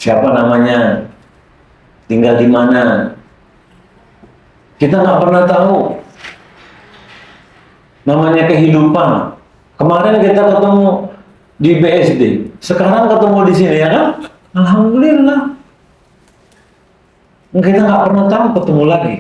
Speaker 1: Siapa namanya? Tinggal di mana? Kita nggak pernah tahu. Namanya kehidupan. Kemarin kita ketemu di BSD, sekarang ketemu di sini, ya kan? Alhamdulillah. Kita nggak pernah tahu ketemu lagi.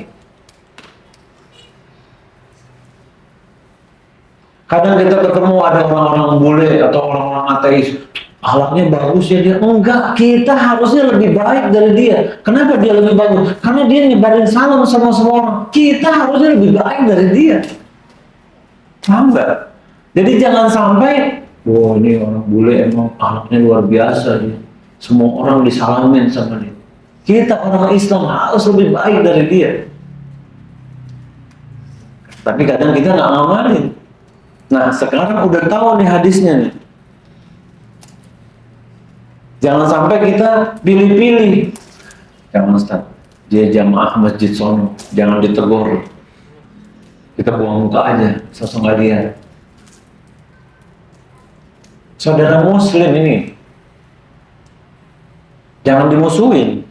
Speaker 1: Kadang kita ketemu ada orang-orang bule atau orang-orang ateis, akhlaknya bagus ya dia. Enggak, kita harusnya lebih baik dari dia. Kenapa dia lebih bagus? Karena dia nyebarin salam sama semua orang. Kita harusnya lebih baik dari dia. Paham nggak? Jadi jangan sampai, wah ini orang bule emang akhlaknya luar biasa dia. Semua orang disalamin sama dia. Kita orang Islam harus lebih baik dari dia. Tapi kadang kita nggak ngamalin. Nah, sekarang udah tahu nih hadisnya nih. Jangan sampai kita pilih-pilih. Jangan Ustaz, dia jamaah masjid sono, jangan ditegur. Kita buang muka aja, sosok nggak dia. Saudara Muslim ini, jangan dimusuhin.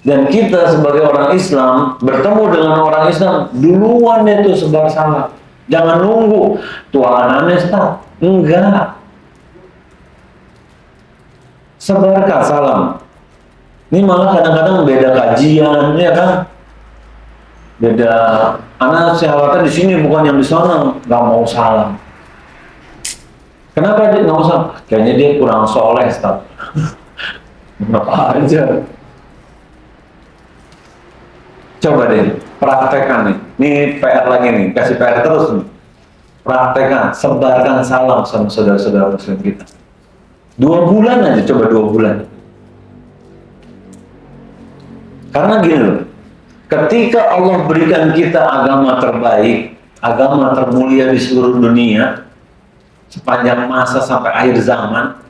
Speaker 1: Dan kita sebagai orang Islam bertemu dengan orang Islam, duluan itu sebar salam. Jangan nunggu tuanannya start. Enggak. Sebarkan salam. Ini malah kadang-kadang beda kajian, ya kan? Beda. Anak sahabatnya di sini bukan yang di sana, nggak mau salam. Kenapa dia nggak mau salam? Kayaknya dia kurang soleh, Ustaz. Apa aja. Coba deh, praktekkan nih. Ini PR lagi nih, kasih PR terus nih. Praktekkan, sebarkan salam sama saudara-saudara muslim kita. 2 bulan aja, coba 2 bulan. Karena gini loh, ketika Allah berikan kita agama terbaik, agama termulia di seluruh dunia, sepanjang masa sampai akhir zaman,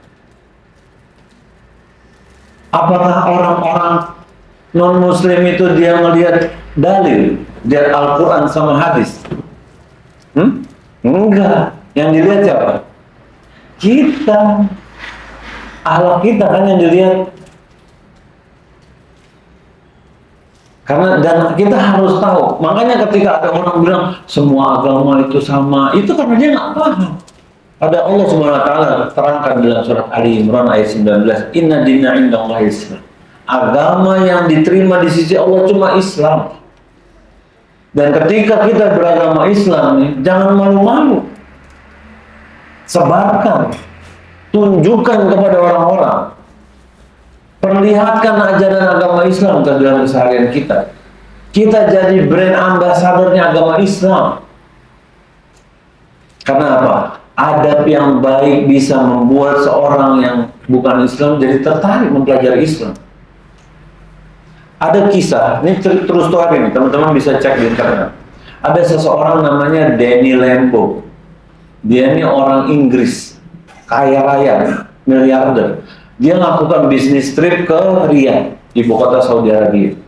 Speaker 1: apakah orang-orang non-muslim itu dia melihat dalil, dia Al-Quran sama hadis? Enggak. Yang dilihat siapa? Kita. Akhlak kita kan yang dilihat. Karena dan kita harus tahu. Makanya ketika ada orang bilang semua agama itu sama, itu karena dia nggak paham. Ada Allah Subhanahu wa taala terangkan dalam surat Ali Imran ayat 19, "Inna dina indallahi Islam." Agama yang diterima di sisi Allah cuma Islam. Dan ketika kita beragama Islam nih, jangan malu-malu. Sebarkan, tunjukkan kepada orang-orang. Perlihatkan ajaran agama Islam ke dalam keseharian kita. Kita jadi brand ambasadornya agama Islam. Karena apa? Adab yang baik bisa membuat seorang yang bukan Islam jadi tertarik mempelajari Islam. Ada kisah, ini terus story nih, teman-teman bisa cek di internet. Ada seseorang namanya Danny Lembo. Dia ini orang Inggris, kaya raya, miliarder. Dia melakukan bisnis trip ke Riyadh, ibu kota Saudi Arabia.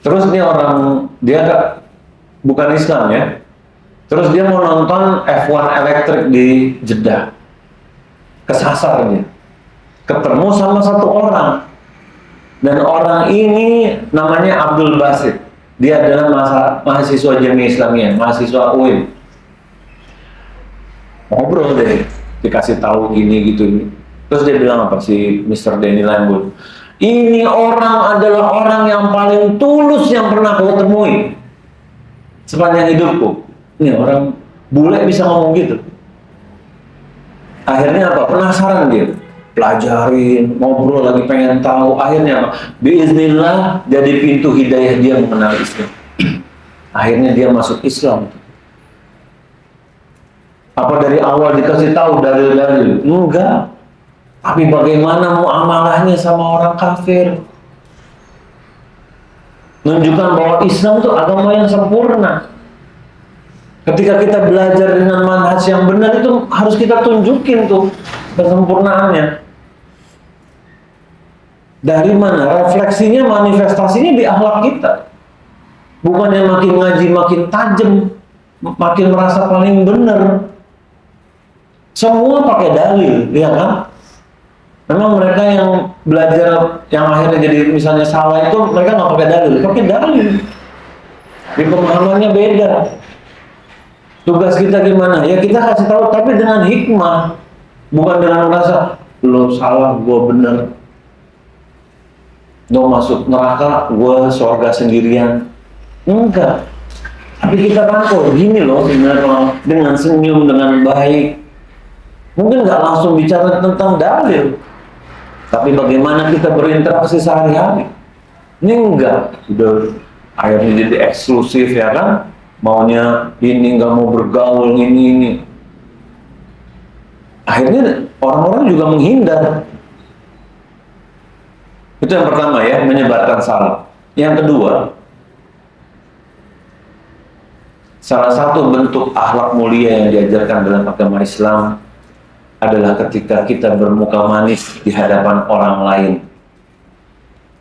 Speaker 1: Terus dia bukan Islam ya. Terus dia mau nonton F1 elektrik di Jeddah. Kesasar dia. Ketemu sama satu orang. Dan orang ini namanya Abdul Basit. Dia adalah mahasiswa Jamiah Islamiyah, mahasiswa UIN. Ngobrol deh, dikasih tahu gini gitu. Terus dia bilang apa si Mr. Danny Lembo? Ini orang adalah orang yang paling tulus yang pernah kau temui sepanjang hidupku. Ini orang bule bisa ngomong gitu. Akhirnya apa? Penasaran dia. Pelajarin, ngobrol lagi pengen tahu. Akhirnya apa? Biiznillah jadi pintu hidayah dia mengenal Islam. Akhirnya dia masuk Islam. Apa dari awal dikasih tahu dalil-dalil? Enggak. Tapi bagaimana muamalahnya sama orang kafir? Menunjukkan bahwa Islam itu agama yang sempurna. Ketika kita belajar dengan manhaj yang benar itu harus kita tunjukin tuh kesempurnaannya. Dari mana? Refleksinya, manifestasinya di akhlak kita. Bukannya makin ngaji makin tajam, makin merasa paling benar. Semua pakai dalil, ya kan? Memang mereka yang belajar yang akhirnya jadi misalnya salah itu mereka nggak pakai dalil, pakai dalil. Di pemahamannya beda. Tugas kita gimana? Ya kita kasih tahu, tapi dengan hikmah, bukan dengan merasa lo salah, gue bener. Lo masuk neraka, gue surga sendirian. Enggak. Tapi kita rangkul, gini loh sebenarnya dengan senyum, dengan baik. Mungkin nggak langsung bicara tentang dalil, tapi bagaimana kita berinteraksi sehari-hari. Ini enggak, udah akhirnya jadi eksklusif ya kan? Maunya ini, nggak mau bergaul ini. Akhirnya orang-orang juga menghindar. Itu yang pertama ya, menyebarkan salam. Yang kedua, salah satu bentuk akhlak mulia yang diajarkan dalam agama Islam adalah ketika kita bermuka manis di hadapan orang lain.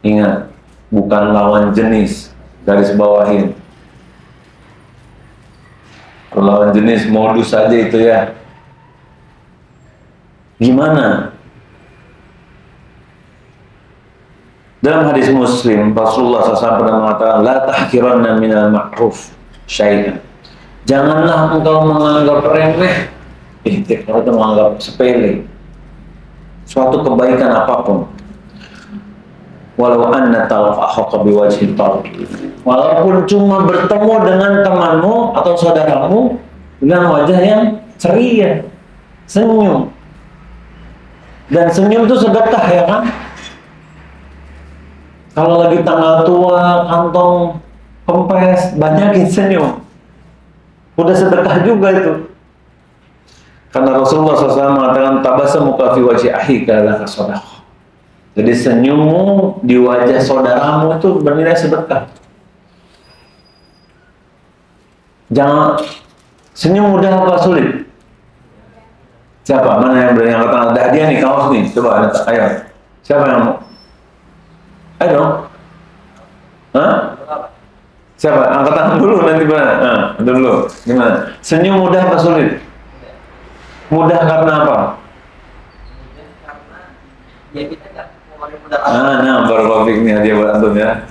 Speaker 1: Ingat, bukan lawan jenis, garis bawahin. Lawan jenis modus saja itu ya. Gimana? Dalam hadis Muslim, Rasulullah SAW pernah mengatakan, "La tahkiranna minal ma'ruf syai'an." Janganlah engkau menganggap remeh, atau menganggap sepele suatu kebaikan apapun. Walau anna talaqahu biwajhin talq. Walaupun cuma bertemu dengan temanmu atau saudaramu dengan wajah yang ceria, senyum. Dan senyum itu sedekah ya kan? Kalau lagi tanggal tua, kantong kempes, banyakin senyum. Udah sedekah juga itu. Karena Rasulullah SAW mengatakan tabasamuka fi wajhi akhika laka shadaqah. Jadi senyummu di wajah saudaramu itu bernilai sedekah. Jangan senyum mudah apa sulit? Siapa? Mana yang berani angkat tangan? Ada hadiah nih, kaos nih. Coba, ayo. Siapa yang mau? Ayo dong. Hah? Siapa? Angkat tangan dulu nanti mana? Dulu. Gimana? Senyum mudah apa sulit? Mudah karena apa?
Speaker 2: Karena ya kita nggak mau modal.
Speaker 1: Nah, baru nih hadiah buat antum ya.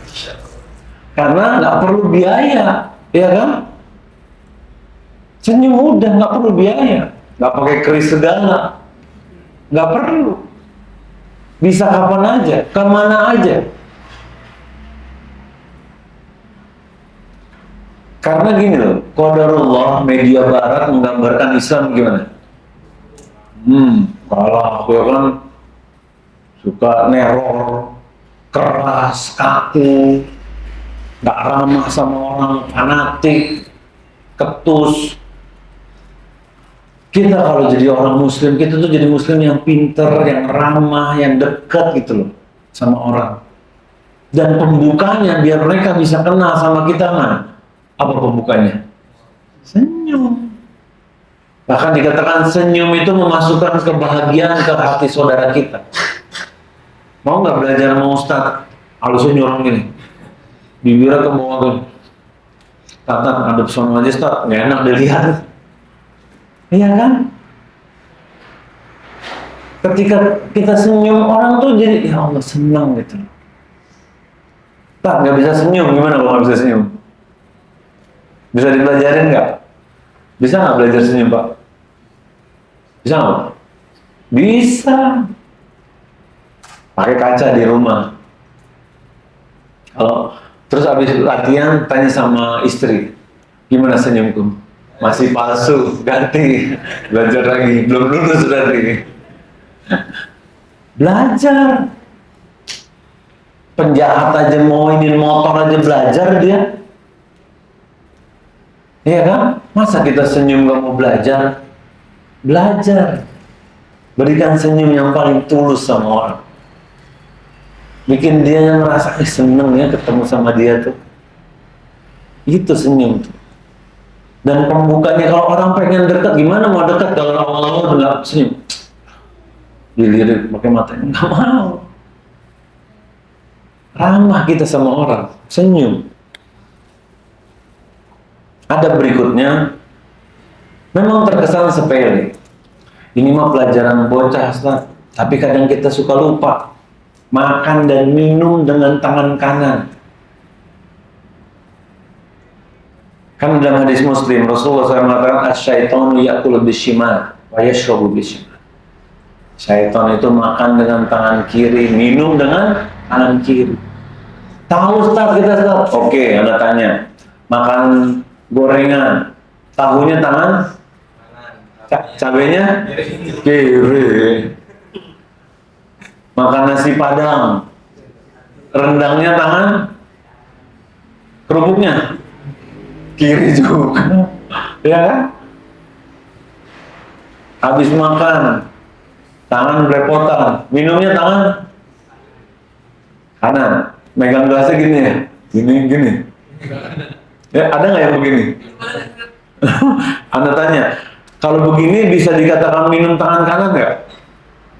Speaker 1: Karena nggak perlu biaya, ya kan? Senyum mudah, nggak perlu biaya, nggak pakai keris segala, nggak perlu. Bisa kapan aja, kemana aja. Karena gini loh, qadarullah media barat menggambarkan Islam gimana? Kalah, ya kan? Suka neror, keras, kaku, nggak ramah sama orang, fanatik, ketus. Kita kalau jadi orang muslim, kita tuh jadi muslim yang pinter, yang ramah, yang dekat gitu loh sama orang. Dan pembukanya biar mereka bisa kenal sama kita mana? Apa pembukanya? Senyum. Bahkan dikatakan senyum itu memasukkan kebahagiaan ke hati saudara kita. Mau nggak belajar sama Ustadz? Halusin orang gini, bibirnya ke bawah tuh. Tata, adep sono aja Ustadz, nggak enak dilihat. Iya kan? Ketika kita senyum orang tuh jadi ya Allah senang gitu. Tak nggak bisa senyum, gimana kalau nggak bisa senyum? Bisa dipelajarin nggak? Bisa nggak belajar senyum Pak? Bisa nggak? Bisa. Pakai kaca di rumah. Kalau terus habis latihan tanya sama istri, gimana senyumku? Masih palsu, ganti, belajar lagi, belum lulus berarti. Belajar. Penjahat aja mau ini motor aja belajar dia. Iya kan? Masa kita senyum gak mau belajar? Belajar. Berikan senyum yang paling tulus sama orang. Bikin dia yang merasa seneng ya ketemu sama dia tuh. Itu senyum tuh. Dan pembukanya kalau orang pengen dekat, gimana mau dekat kalau orang udah senyum? Dilirik pakai matanya, nggak mau. Ramah kita sama orang, senyum. Ada berikutnya, memang terkesan sepele. Ini mah pelajaran bocah, Ustaz. Tapi kadang kita suka lupa. Makan dan minum dengan tangan kanan. Kan dalam hadis Muslim Rasulullah SAW mengatakan asyaitonu yakulu bishimal wa yashrabu bishimal. Syaitan itu makan dengan tangan kiri, minum dengan tangan kiri. Tahu Ustaz kita Ustaz? Oke, Anda tanya. Makan gorengan, tahunya tangan, cabenya kiri. Makan nasi padang, rendangnya tangan, kerupuknya kiri juga, ya kan? Habis makan, tangan belepotan, minumnya tangan kanan, megang gelasnya gini ya, gini. Ya ada nggak yang begini? Anda tanya, kalau begini bisa dikatakan minum tangan kanan nggak?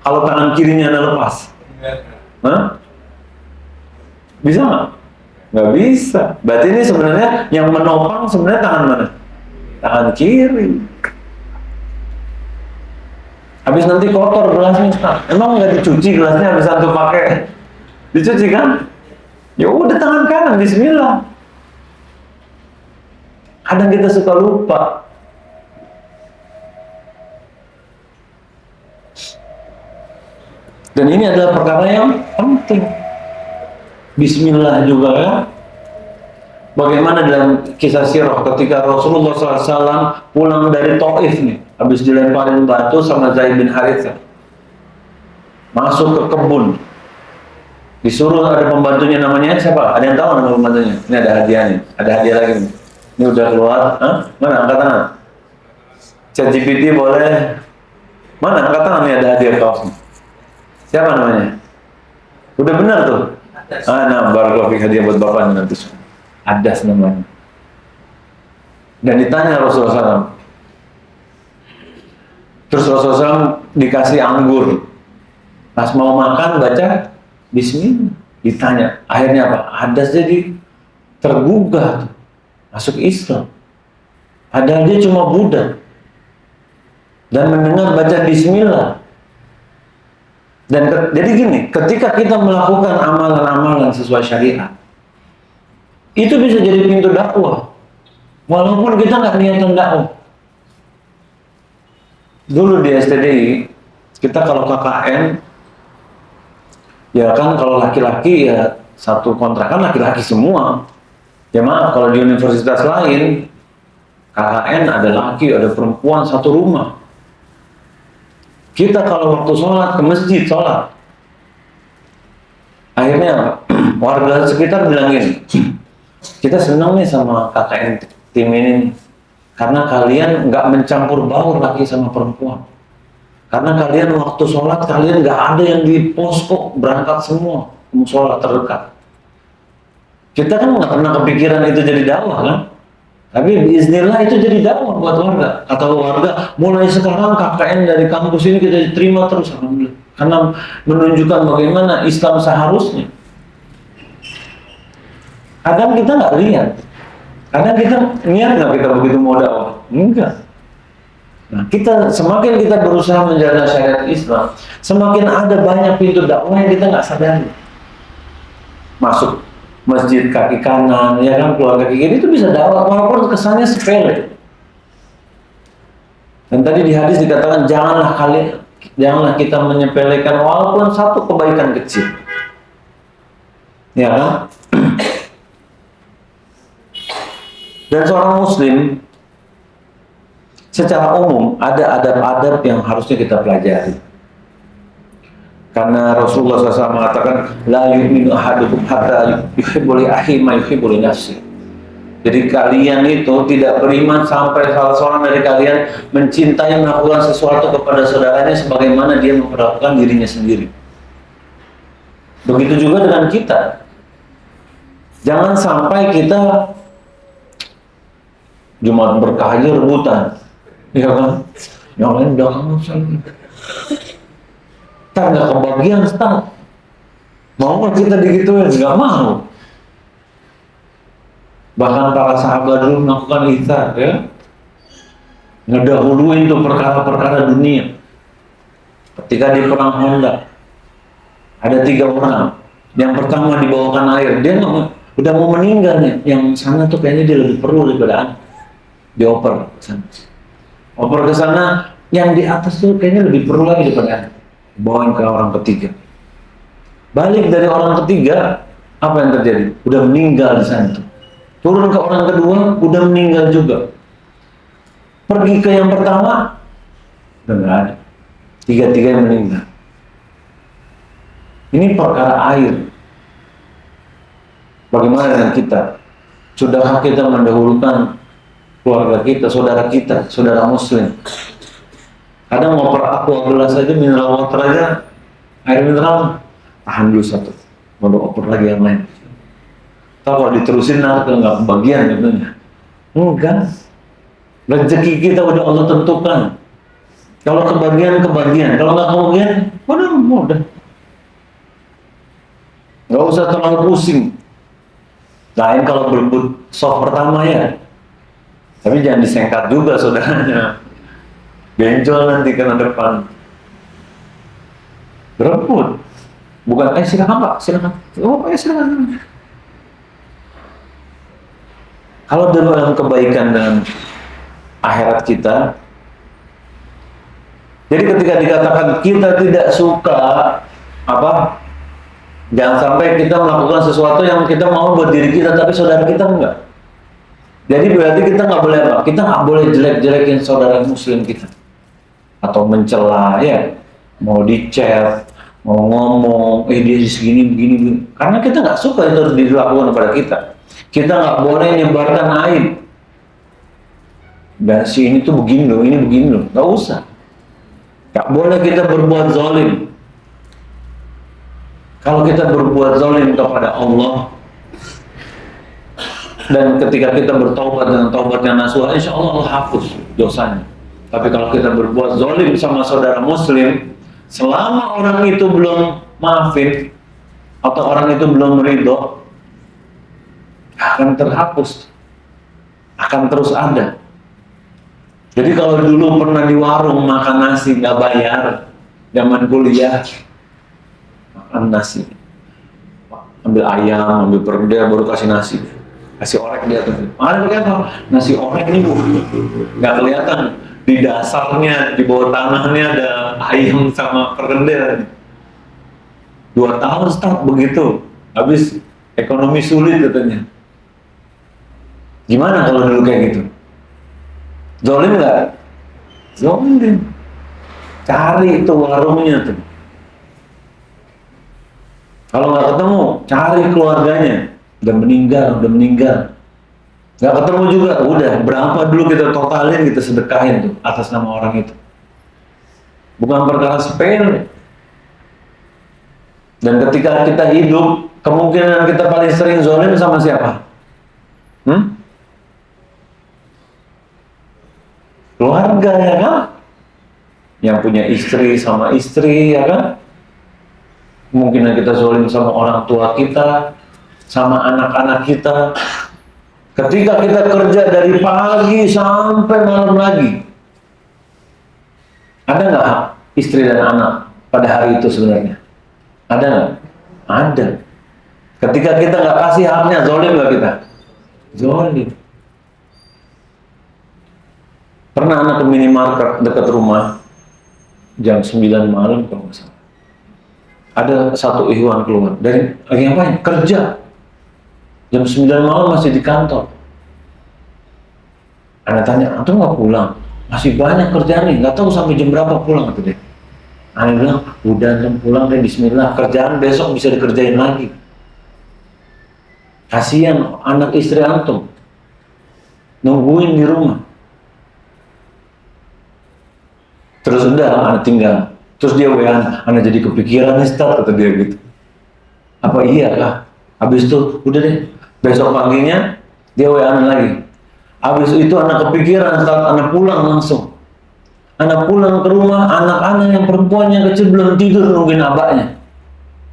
Speaker 1: Kalau tangan kirinya Anda lepas, Hah? Bisa nggak? Nggak bisa. Berarti ini sebenarnya yang menopang sebenarnya tangan mana? Tangan kiri. Habis nanti kotor gelasnya, Ustaz. Emang nggak dicuci gelasnya habis antum pakai? Dicuci kan? Ya udah tangan kanan, bismillah. Kadang kita suka lupa. Dan ini adalah perkara yang penting. Bismillah juga ya. Bagaimana dalam kisah sirah ketika Rasulullah SAW pulang dari Taif nih, habis dilemparin batu sama Zaid bin Harithah, masuk ke kebun. Disuruh ada pembantunya namanya siapa? Ada yang tahu nama pembantunya? Ini ada hadiah nih, ada hadiah lagi nih. Ini udah keluar, hah? Mana angkat tangan? ChatGPT boleh. Mana angkat tangan nih, ada hadiah kaos. Siapa namanya? Udah benar tuh. Nah, barakallahu hadiah buat bapak nanti. Adas namanya. Dan ditanya Rasulullah SAW. Terus Rasulullah SAW dikasih anggur. Pas mau makan baca Bismillah. Ditanya. Akhirnya apa? Adas jadi tergugah. Masuk Islam. Padahal dia cuma budak. Dan mendengar baca Bismillah. Dan jadi gini, ketika kita melakukan amalan-amalan sesuai syariat, itu bisa jadi pintu dakwah. Walaupun kita nggak niatan dakwah. Dulu di STDI, kita kalau KKN, ya kan kalau laki-laki ya satu kontrakan laki-laki semua. Ya maaf, kalau di universitas lain, KKN ada laki, ada perempuan, satu rumah. Kita kalau waktu sholat ke masjid sholat, akhirnya warga sekitar bilang gini, kita senang nih sama KKN tim ini, karena kalian nggak mencampur baur lagi sama perempuan. Karena kalian waktu sholat kalian nggak ada yang di posko, berangkat semua mau sholat terdekat. Kita kan nggak pernah kepikiran itu jadi dakwah kan? Tapi biiznillah itu jadi dakwah buat warga. Atau warga mulai sekarang KKN dari kampus ini kita terima terus, alhamdulillah. Karena menunjukkan bagaimana Islam seharusnya. Kadang kita nggak lihat. Kadang kita niat nggak kita begitu mau dakwah? Enggak. Nah, semakin kita berusaha menjaga syariat Islam, semakin ada banyak pintu dakwah yang kita nggak sadari. Masuk masjid kaki kanan, ya kan, keluar kaki kiri itu bisa dakwah walaupun kesannya sepele. Dan tadi di hadis dikatakan janganlah kita menyepelekan walaupun satu kebaikan kecil. Ya kan? Dan seorang muslim secara umum ada adab-adab yang harusnya kita pelajari. Karena Rasulullah SAW mengatakan, la yu'minu ahadukum hatta yuhibbu li akhihi ma yuhibbu li nafsihi. Jadi kalian itu tidak beriman sampai salah seorang dari kalian mencintai melakukan sesuatu kepada saudaranya sebagaimana dia memperlakukan dirinya sendiri. Begitu juga dengan kita. Jangan sampai kita Jumat berkah aja rebutan, ya kan? Yang lain udah kamu tak nggak kebagian, tak mau kita digituin, nggak mau. Bahkan para sahabat dulu melakukan itsar, ya, ngedahuluin tuh perkara-perkara dunia. Ketika di perang Honda ada 3 orang, yang pertama dibawakan air, dia udah mau meninggal nih, yang sana tuh kayaknya dia lebih perlu daripada dioper ke sana. Oper ke sana, yang di atas tuh kayaknya lebih perlu lagi daripada bawain ke orang ketiga. Balik dari orang ketiga, apa yang terjadi? Udah meninggal di sana tuh. Turun ke orang kedua, udah meninggal juga. Pergi ke yang pertama, udah nggak ada. 3-3 yang meninggal. Ini perkara air. Bagaimana dengan kita? Sudahkah kita mendahulukan keluarga kita, saudara muslim? Kadang ngoper aqua gelas aja, mineral water aja, air mineral, tahan dulu satu, mau oper lagi yang lain. Tahu kalau diterusin nanti nggak kebagian gitu ya? Enggak. Rezeki kita udah Allah tentukan. Kalau kebagian, kalau nggak kebagian, udah. Nggak usah terlalu pusing. Lain kalau berebut soft pertama ya, tapi jangan disengkat juga saudaranya. Benjol nanti kena depan. Berebut. Bukan, silakan Pak, silakan. Oh, silakan. Kalau dalam kebaikan dengan akhirat kita, jadi ketika dikatakan kita tidak suka apa, jangan sampai kita melakukan sesuatu yang kita mau buat diri kita tapi saudara kita enggak. Jadi berarti kita nggak boleh apa? Kita nggak boleh jelek-jelekin saudara muslim kita, atau mencela, ya, mau di chat, mau ngomong, dia segini begini, begini. Karena kita nggak suka itu harus dilakukan kepada kita. Kita nggak boleh nyebarkan aib. Dan si ini tuh begini loh, ini begini loh, nggak usah. Nggak boleh kita berbuat zalim. Kalau kita berbuat zalim kepada Allah, dan ketika kita bertobat dengan taubat yang nasuha, insya Allah Allah hapus dosanya. Tapi kalau kita berbuat zalim sama saudara muslim, selama orang itu belum maafin atau orang itu belum ridho, akan terhapus, akan terus ada. Jadi kalau dulu pernah di warung makan nasi nggak bayar, zaman kuliah makan nasi, ambil ayam, ambil perkedel, baru kasih nasi, kasih orek dia tuh. Mana kelihatan nasi orek nih bu, nggak kelihatan di dasarnya, di bawah tanahnya ada ayam sama perkedel. 2 tahun start begitu, habis ekonomi sulit katanya. Gimana kalau dulu kayak gitu? Zolim nggak? Zolim. Cari itu warungnya tuh. Kalau nggak ketemu, cari keluarganya. Udah meninggal. Nggak ketemu juga, udah. Berapa dulu kita totalin, kita sedekahin tuh atas nama orang itu. Bukan perkara sepele. Dan ketika kita hidup, kemungkinan kita paling sering zolim sama siapa? Keluarga, ya kan? Yang punya istri sama istri, ya kan? Kemungkinan kita zolim sama orang tua kita, sama anak-anak kita. Ketika kita kerja dari pagi sampai malam lagi, ada nggak hak istri dan anak pada hari itu sebenarnya? Ada nggak? Ada. Ketika kita nggak kasih haknya, zolim nggak kita? Zolim. Pernah anak ke minimarket dekat rumah, jam 9 malam kalau nggak salah. Ada satu ikhwan keluar, dari lagi ngapain? Kerja. Jam 9 malam masih di kantor. Anak tanya, antum nggak pulang? Masih banyak kerjaan nih, nggak tahu sampai jam berapa pulang kata dia. Anak bilang, udah antum pulang deh, bismillah, kerjaan besok bisa dikerjain lagi. Kasihan anak istri antum, nungguin di rumah. Terus udah, anak tinggal. Terus dia WA, anak jadi kepikiran nih Ustaz, kata dia gitu. Apa iya kah? Habis itu, udah deh, besok paginya dia WA anak lagi. Habis itu anak kepikiran, saat anak pulang langsung. Anak pulang ke rumah, anak-anak yang perempuan yang kecil belum tidur nungguin abaknya.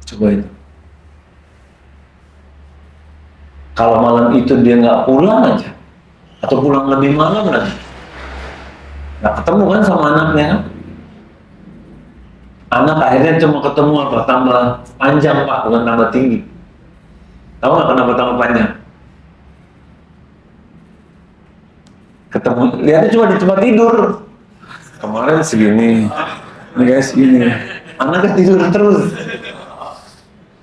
Speaker 1: Coba itu. Kalau malam itu dia nggak pulang aja, atau pulang lebih malam lagi, nggak ketemu kan sama anaknya kan? Anak akhirnya cuma ketemu apa? Tambah panjang pak, bukan tambah tinggi. Tahu nggak kenapa tambah panjang? Ketemu, lihatnya cuma di tempat tidur. Kemarin segini, ini guys segini. Anaknya tidur terus.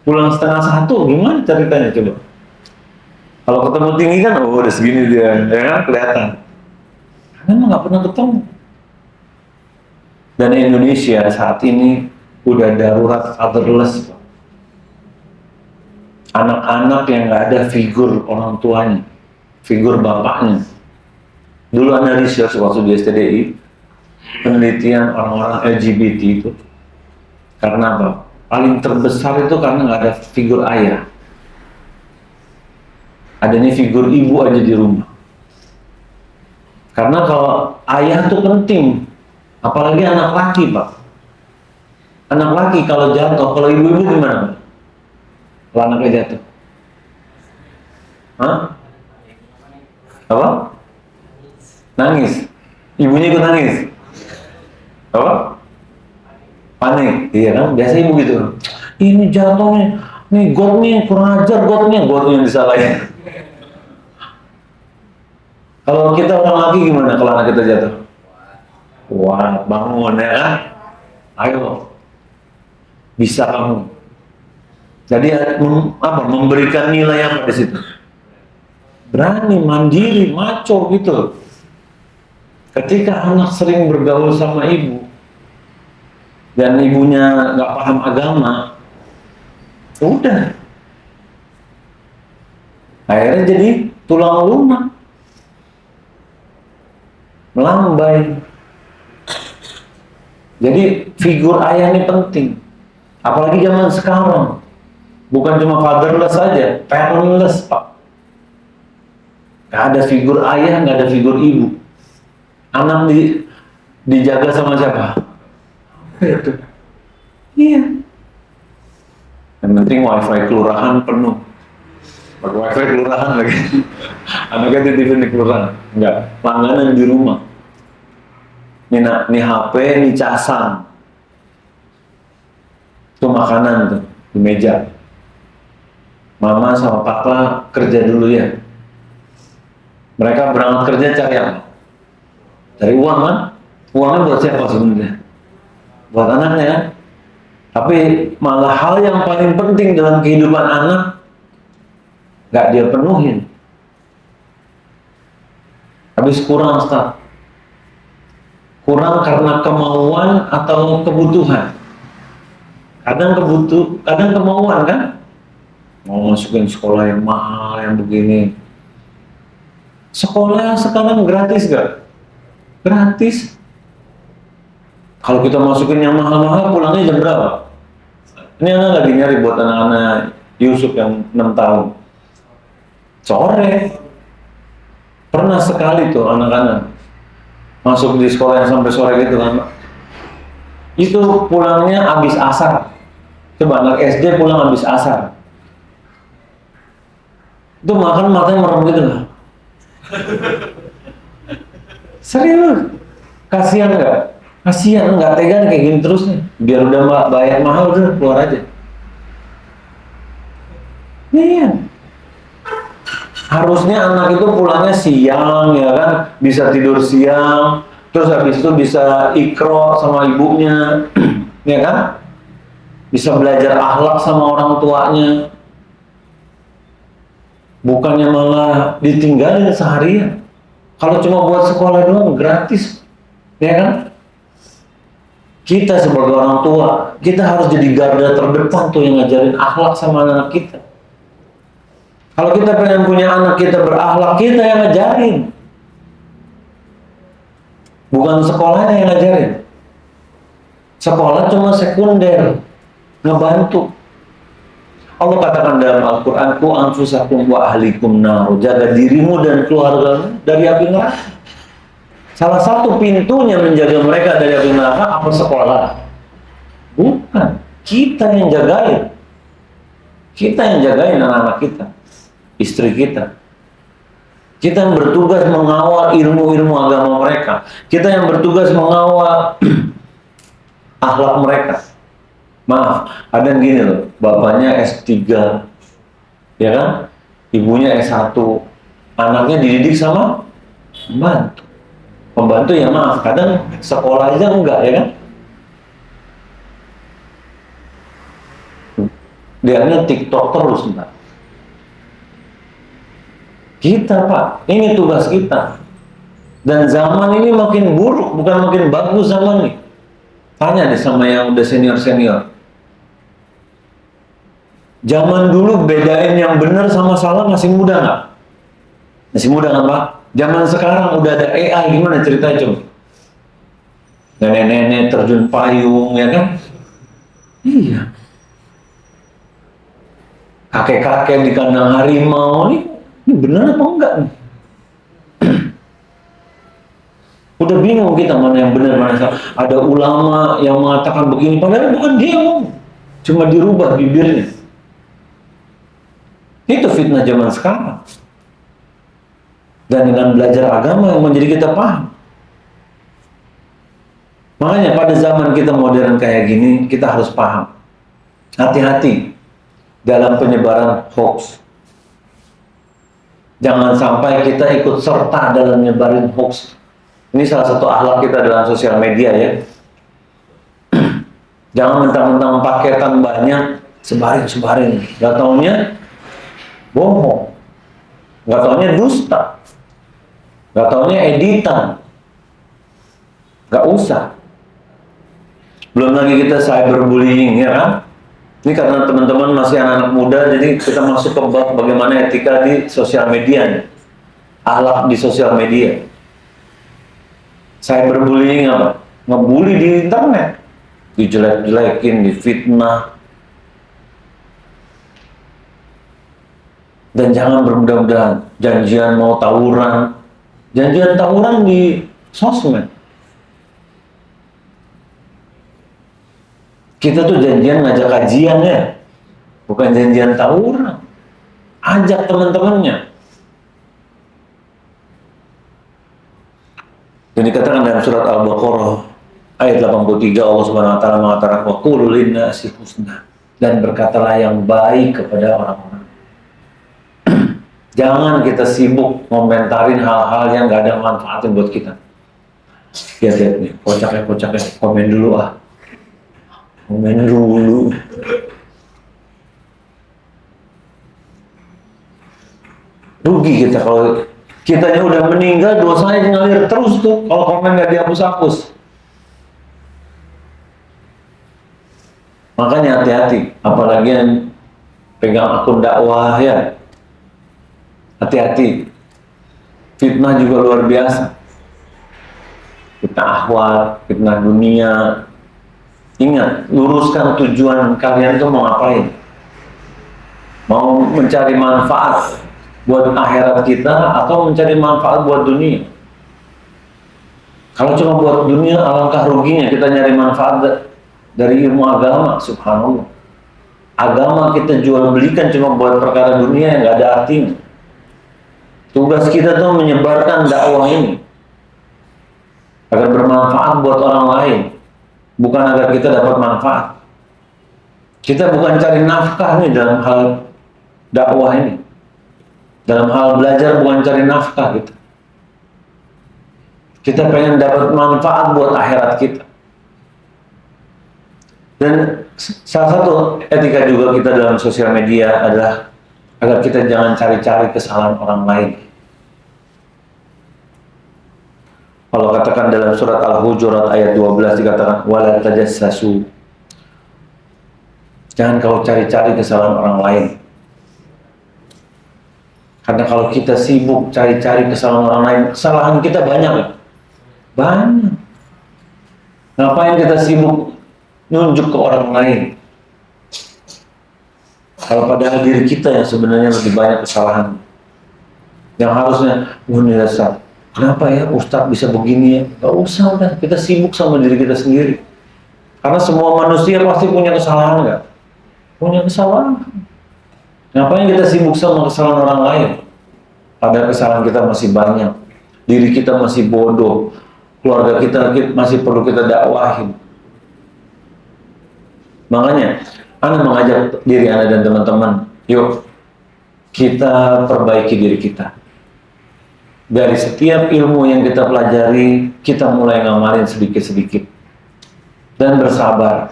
Speaker 1: Pulang 1:30, gimana ceritanya coba? Kalau ketemu tinggi kan, oh udah segini dia, ya kan kelihatan. Karena emang nggak pernah ketemu. Dan Indonesia saat ini udah darurat fatherless. Anak-anak yang nggak ada figur orang tuanya, figur bapaknya. Dulu ada research waktu di STDI, penelitian orang-orang LGBT itu. Karena apa? Paling terbesar itu karena nggak ada figur ayah. Adanya figur ibu aja di rumah. Karena kalau ayah itu penting, apalagi anak laki pak. Anak laki kalau jatuh, kalau ibu-ibu gimana? Kalau anaknya jatuh, hah? Apa? Nangis. Ibunya ikut nangis. Apa? Panik. Iya kan? Biasa ibu gitu. Ini jatuh nih God nih kurang ajar, godnya yang disalahin. Kalau kita orang laki gimana kalau anak kita jatuh? Wah, bangun ya kan? Ayo, bisa kamu. Jadi memberikan nilai apa di situ? Berani, mandiri, maco gitu. Ketika anak sering bergaul sama ibu, dan ibunya nggak paham agama, udah. Akhirnya jadi tulang lunak, melambai. Jadi figur ayah ini penting, apalagi zaman sekarang. Bukan cuma fatherless saja, parentless, Pak. Nggak ada figur ayah, nggak ada figur ibu. Anak dijaga sama siapa? Itu. Iya. Yang penting wifi kelurahan penuh. Pakai wifi kelurahan lagi. Anaknya titipin di kelurahan. Enggak, langganan di rumah. Ini HP, ini casan. Itu makanan tuh di meja. Mama sama papa kerja dulu ya. Mereka berangkat kerja cari apa? Cari uang kan? Uangnya buat siapa sebenarnya? Buat anaknya kan? Tapi malah hal yang paling penting dalam kehidupan anak nggak dia penuhin. Habis kurang, Ustaz. Kurang karena kemauan atau kebutuhan. Kadang kemauan kan? Mau masukin sekolah yang mahal, yang begini. Sekolah sekarang gratis gak? Gratis. Kalau kita masukin yang mahal-mahal, pulangnya jam berapa? Ini anak lagi nyari buat anak-anak Yusuf yang 6 tahun. Sore. Pernah sekali tuh anak-anak masuk di sekolah yang sampai sore gitu kan, Pak. Itu pulangnya habis asar. Coba anak SD pulang habis asar. Itu makan matanya merem gitu lah. Serius, kasihan nggak? Kasihan, nggak tega kayak gini terus nih. Biar udah bayar mahal udah keluar aja. Iya. Harusnya anak itu pulangnya siang ya kan, bisa tidur siang, terus habis itu bisa ikro sama ibunya, ya kan? Bisa belajar akhlak sama orang tuanya. Bukannya malah ditinggalin seharian. Kalau cuma buat sekolah doang gratis, ya kan? Kita sebagai orang tua, kita harus jadi garda terdepan tuh yang ngajarin akhlak sama anak kita. Kalau kita pengen punya anak kita berakhlak, kita yang ngajarin. Bukan sekolahnya yang ngajarin. Sekolah cuma sekunder, ngebantu. Allah katakan dalam Al-Quran, "Qu anfusakum wa ahlikum nar." Jaga dirimu dan keluargamu dari api neraka. Salah satu pintunya menjaga mereka dari api neraka apa? Sekolah. Bukan. Kita yang jagain. Kita yang jagain anak-anak kita, istri kita. Kita yang bertugas mengawal ilmu-ilmu agama mereka. Kita yang bertugas mengawal akhlak mereka. Maaf, ada yang gini loh, bapaknya S3, ya kan? Ibunya S1, anaknya dididik sama pembantu. Pembantu ya maaf, kadang sekolah aja enggak, ya kan? Dianya TikTok terus, enggak. Kita, Pak, ini tugas kita. Dan zaman ini makin buruk, bukan makin bagus zaman ini. Tanya deh sama yang udah senior-senior. Zaman dulu bedain yang benar sama salah masih mudah nggak? Masih mudah kan, Pak? Zaman sekarang udah ada AI, gimana ceritanya coba? Nenek-nenek terjun payung, ya kan? Iya. Kakek-kakek di kandang harimau, ini benar apa enggak nih? Udah bingung kita mana yang benar, mana yang salah. Ada ulama yang mengatakan begini, padahal bukan dia ngomong. Cuma dirubah bibirnya. Itu fitnah zaman sekarang. Dan dengan belajar agama yang menjadi kita paham. Makanya pada zaman kita modern kayak gini, kita harus paham. Hati-hati dalam penyebaran hoax. Jangan sampai kita ikut serta dalam menyebarin hoax. Ini salah satu akhlak kita dalam sosial media ya. Jangan mentang-mentang paketan banyak, sebarin. Gak taunya bohong. Gak taunya dusta. Gak taunya editan. Gak usah. Belum lagi kita cyberbullying, ya kan? Ini karena teman-teman masih anak-anak muda, jadi kita masuk ke bab bagaimana etika di sosial media, akhlak di sosial media. Cyberbullying apa? Ngebully di internet, dijelek-jelekin, difitnah. Dan jangan bermudah-mudahan janjian mau tawuran, janjian tawuran di sosmed. Kita tuh janjian ngajak kajian ya, bukan janjian tawuran. Ajak teman-temannya. Dan dikatakan dalam surat Al-Baqarah ayat 83, Allah Subhanahu wa taala mengatakan wa qulu lin-nasi husna, dan berkatalah yang baik kepada orang-orang. Jangan kita sibuk komentarin hal-hal yang gak ada manfaatnya buat kita. Lihat nih, kocaknya, komen dulu ah. Komen dulu. Rugi kita kalau kitanya udah meninggal, dosanya ngalir terus tuh kalau komen gak dihapus-hapus. Makanya hati-hati, apalagi yang pegang akun dakwah ya. Hati-hati, fitnah juga luar biasa. Fitnah akhwat, fitnah dunia. Ingat, luruskan tujuan kalian itu mau ngapain. Mau mencari manfaat buat akhirat kita atau mencari manfaat buat dunia. Kalau cuma buat dunia, alangkah ruginya kita nyari manfaat dari ilmu agama, subhanallah. Agama kita jual belikan cuma buat perkara dunia yang gak ada artinya. Tugas kita tuh menyebarkan dakwah ini agar bermanfaat buat orang lain, bukan agar kita dapat manfaat. Kita bukan cari nafkah nih dalam hal dakwah ini. Dalam hal belajar bukan cari nafkah gitu. Kita pengen dapat manfaat buat akhirat kita. Dan salah satu etika juga kita dalam sosial media adalah agar kita jangan cari-cari kesalahan orang lain. Allah katakan dalam surat Al-Hujurat ayat 12 dikatakan wala tajassasu. Jangan kau cari-cari kesalahan orang lain. Karena kalau kita sibuk cari-cari kesalahan orang lain, kesalahan kita banyak ya? Banyak. Ngapain kita sibuk nunjuk ke orang lain? Kalau padahal diri kita yang sebenarnya lebih banyak kesalahan. Yang harusnya, ini dasar. Kenapa ya Ustadz bisa begini ya? Gak usah udah, kita sibuk sama diri kita sendiri. Karena semua manusia pasti punya kesalahan gak? Punya kesalahan. Ngapain kita sibuk sama kesalahan orang lain? Padahal kesalahan kita masih banyak. Diri kita masih bodoh. Keluarga kita masih perlu kita dakwahin. Makanya, Anda mengajak diri Anda dan teman-teman, yuk kita perbaiki diri kita. Dari setiap ilmu yang kita pelajari, kita mulai ngamalin sedikit-sedikit. Dan bersabar.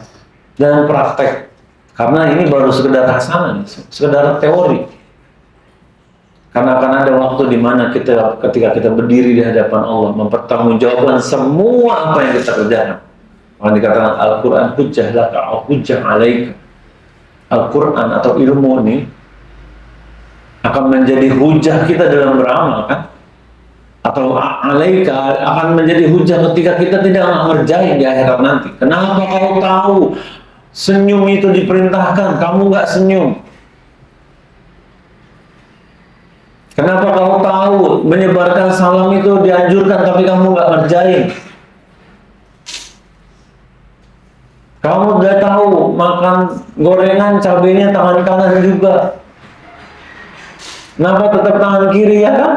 Speaker 1: Dan praktek. Karena ini baru sekedar hasanah, sekedar teori. Karena akan ada waktu di mana ketika kita berdiri di hadapan Allah, mempertanggungjawabkan semua apa yang kita kerjakan. Maka dikatakan Al-Quran hujjah laka au hujjah alaika. Al-Quran atau ilmu ini akan menjadi hujah kita dalam beramal kan? Atau alaika akan menjadi hujah ketika kita tidak mengerjain di akhirat nanti. Kenapa kau tahu senyum itu diperintahkan, kamu nggak senyum? Kenapa kau tahu menyebarkan salam itu dianjurkan tapi kamu nggak ngerjain? Kamu udah tahu makan gorengan cabenya tangan kanan juga. Kenapa tetap tangan kiri ya kan?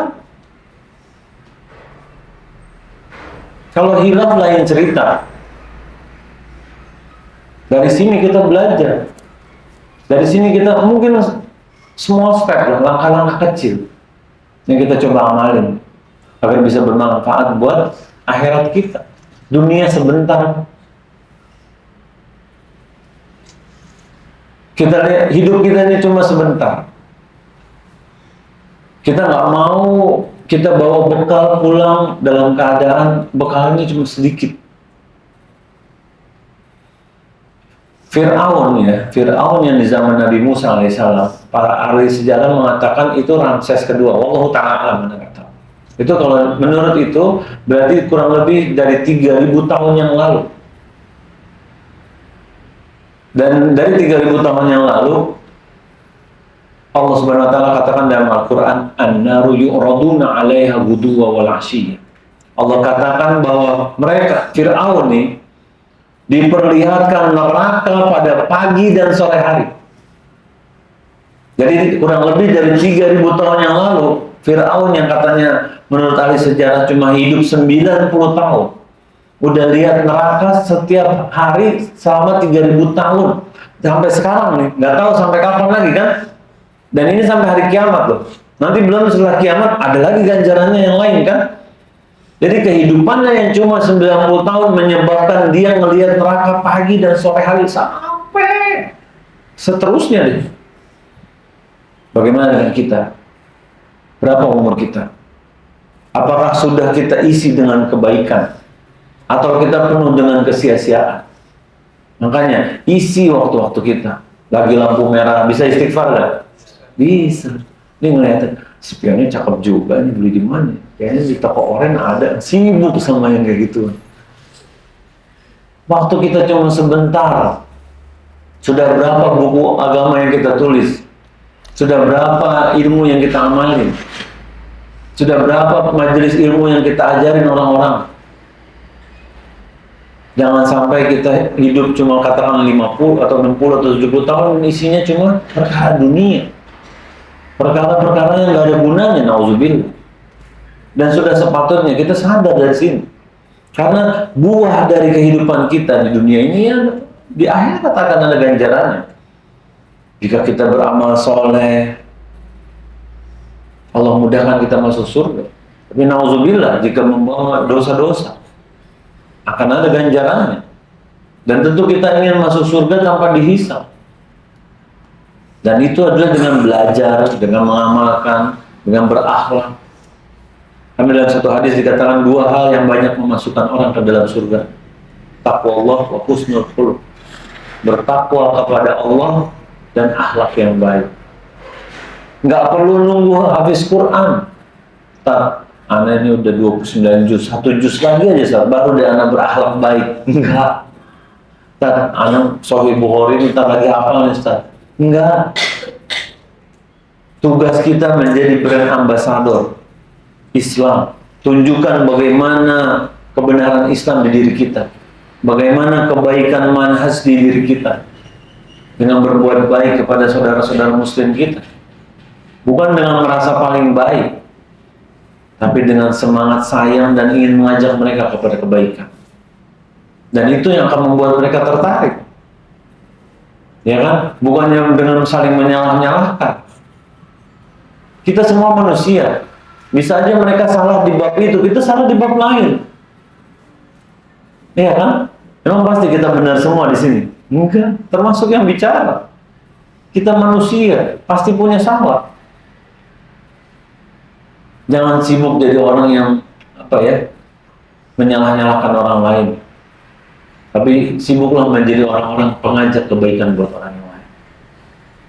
Speaker 1: Kalau hilaf lain cerita. Dari sini kita belajar. Dari sini kita mungkin small step, langkah-langkah kecil yang kita coba amalin agar bisa bermanfaat buat akhirat kita. Dunia sebentar. Kita lihat hidup kita ini cuma sebentar. Kita nggak mau kita bawa bekal pulang dalam keadaan bekalnya cuma sedikit. Fir'aun ya, Fir'aun yang di zaman Nabi Musa alaihissalam, para ahli sejarah mengatakan itu Ramses kedua. Wallahu ta'ala alam, mana nggak tahu. Itu kalau menurut itu berarti kurang lebih dari 3.000 tahun yang lalu. Dan dari 3.000 tahun yang lalu, Allah Subhanahu wa taala katakan dalam Al-Qur'an, "An-naru yu'raduna 'alaiha ghuduwwan wal 'ashiyya." Allah katakan bahwa mereka Fir'aun nih diperlihatkan neraka pada pagi dan sore hari. Jadi kurang lebih dari 3.000 tahun yang lalu, Fir'aun yang katanya menurut ahli sejarah cuma hidup 90 tahun, udah lihat neraka setiap hari selama 3.000 tahun. Sampai sekarang nih, nggak tahu sampai kapan lagi kan? Dan ini sampai hari kiamat loh. Nanti belum setelah kiamat ada lagi ganjarannya yang lain kan? Jadi kehidupannya yang cuma 90 tahun menyebabkan dia ngelihat neraka pagi dan sore hari sampai seterusnya deh. Bagaimana dengan kita? Berapa umur kita? Apakah sudah kita isi dengan kebaikan? Atau kita penuh dengan kesia-siaan? Makanya isi waktu-waktu kita. Lagi lampu merah, bisa istighfar nggak? Bisa. Ini ngeliatin, spionnya cakep juga, ini beli di mana? Kayaknya di toko oren ada, sibuk sama yang kayak gitu. Waktu kita cuma sebentar. Sudah berapa buku agama yang kita tulis? Sudah berapa ilmu yang kita amalin? Sudah berapa majelis ilmu yang kita ajarin orang-orang? Jangan sampai kita hidup cuma katakan 50 atau 60 atau 70 tahun, isinya cuma perkara dunia. Perkara-perkara yang nggak ada gunanya, nauzubillah. Dan sudah sepatutnya kita sadar dari sini. Karena buah dari kehidupan kita di dunia ini ya di akhirat akan ada ganjarannya. Jika kita beramal soleh, Allah mudahkan kita masuk surga. Tapi nauzubillah jika membawa dosa-dosa, akan ada ganjarannya. Dan tentu kita ingin masuk surga tanpa dihisab. Dan itu adalah dengan belajar, dengan mengamalkan, dengan berakhlak. Kami dalam satu hadis dikatakan 2 hal yang banyak memasukkan orang ke dalam surga. Taqwa Allah wa husnul khuluq. Bertakwa kepada Allah dan akhlak yang baik. Nggak perlu nunggu habis Quran. Anak ini udah 29 juz, 1 juz lagi aja baru dia anak berakhlak baik. Enggak. Anak Sahih Bukhari ini lagi hafal nih Ustaz. Enggak. Tugas kita menjadi brand ambassador Islam. Tunjukkan bagaimana kebenaran Islam di diri kita. Bagaimana kebaikan manhaj di diri kita. Dengan berbuat baik kepada saudara-saudara muslim kita. Bukan dengan merasa paling baik. Tapi dengan semangat sayang dan ingin mengajak mereka kepada kebaikan. Dan itu yang akan membuat mereka tertarik. Ya kan? Bukannya dengan saling menyalah-nyalahkan. Kita semua manusia. Bisa aja mereka salah di bab itu, kita salah di bab lain. Iya kan? Emang pasti kita benar semua di sini? Enggak, termasuk yang bicara. Kita manusia, pasti punya salah. Jangan sibuk jadi orang yang menyalah-nyalahkan orang lain. Tapi sibuklah menjadi orang-orang pengajak kebaikan buat orang yang lain.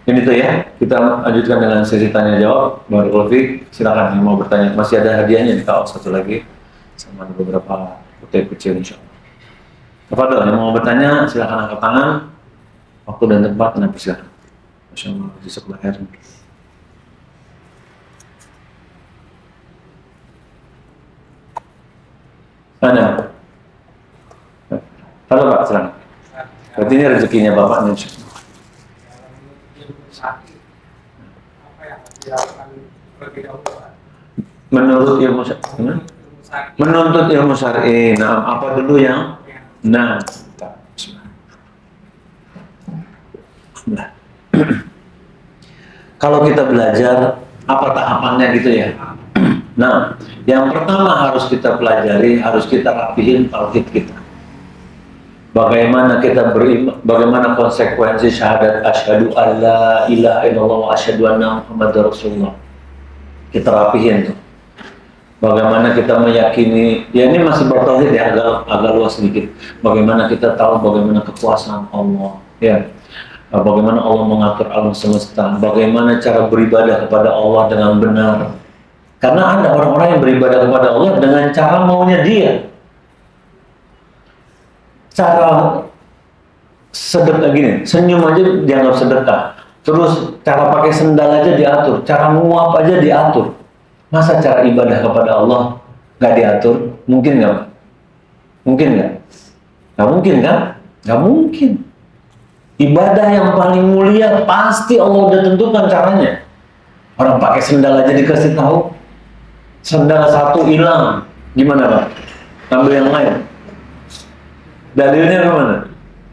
Speaker 1: Ini tuh ya, kita lanjutkan dengan sesi tanya jawab. Barakallahu fiik, silakan yang mau bertanya. Masih ada hadiahnya di kaos satu lagi sama beberapa kutip kecil insyaallah. Tafadhol yang mau bertanya silakan angkat tangan. Waktu dan tempat nanti silakan. Masyaallah di sebelah air. Mana? Halo Pak, silakan. Berarti ini rezekinya Bapak nih. Menurut ilmu syar'i. Menuntut ilmu syar'i. Nah, apa dulu yang? Nah. Kalau kita belajar, apa tahapannya gitu ya? Nah, yang pertama harus kita pelajari, harus kita rapihin tauhid kita. Bagaimana kita beriman, bagaimana konsekuensi syahadat asyhadu alla ilaha illallah wa asyhadu anna muhammadar rasulullah. Kita rapihin tuh. Bagaimana kita meyakini, ya ini masih bab tauhid ya, agak luas sedikit. Bagaimana kita tahu bagaimana kekuasaan Allah, Ya, bagaimana Allah mengatur alam semesta, bagaimana cara beribadah kepada Allah dengan benar. Karena ada orang-orang yang beribadah kepada Allah dengan cara maunya dia. Cara sedekah gini, senyum aja dianggap sedekah. Terus cara pakai sendal aja diatur, cara menguap aja diatur. Masa cara ibadah kepada Allah nggak diatur? Mungkin nggak? Mungkin nggak? Nggak mungkin kan? Nggak mungkin. Ibadah yang paling mulia pasti Allah udah tentukan caranya. Orang pakai sendal aja dikasih tahu. Sendal satu hilang, gimana Pak? Ambil yang lain. Dalilnya gimana?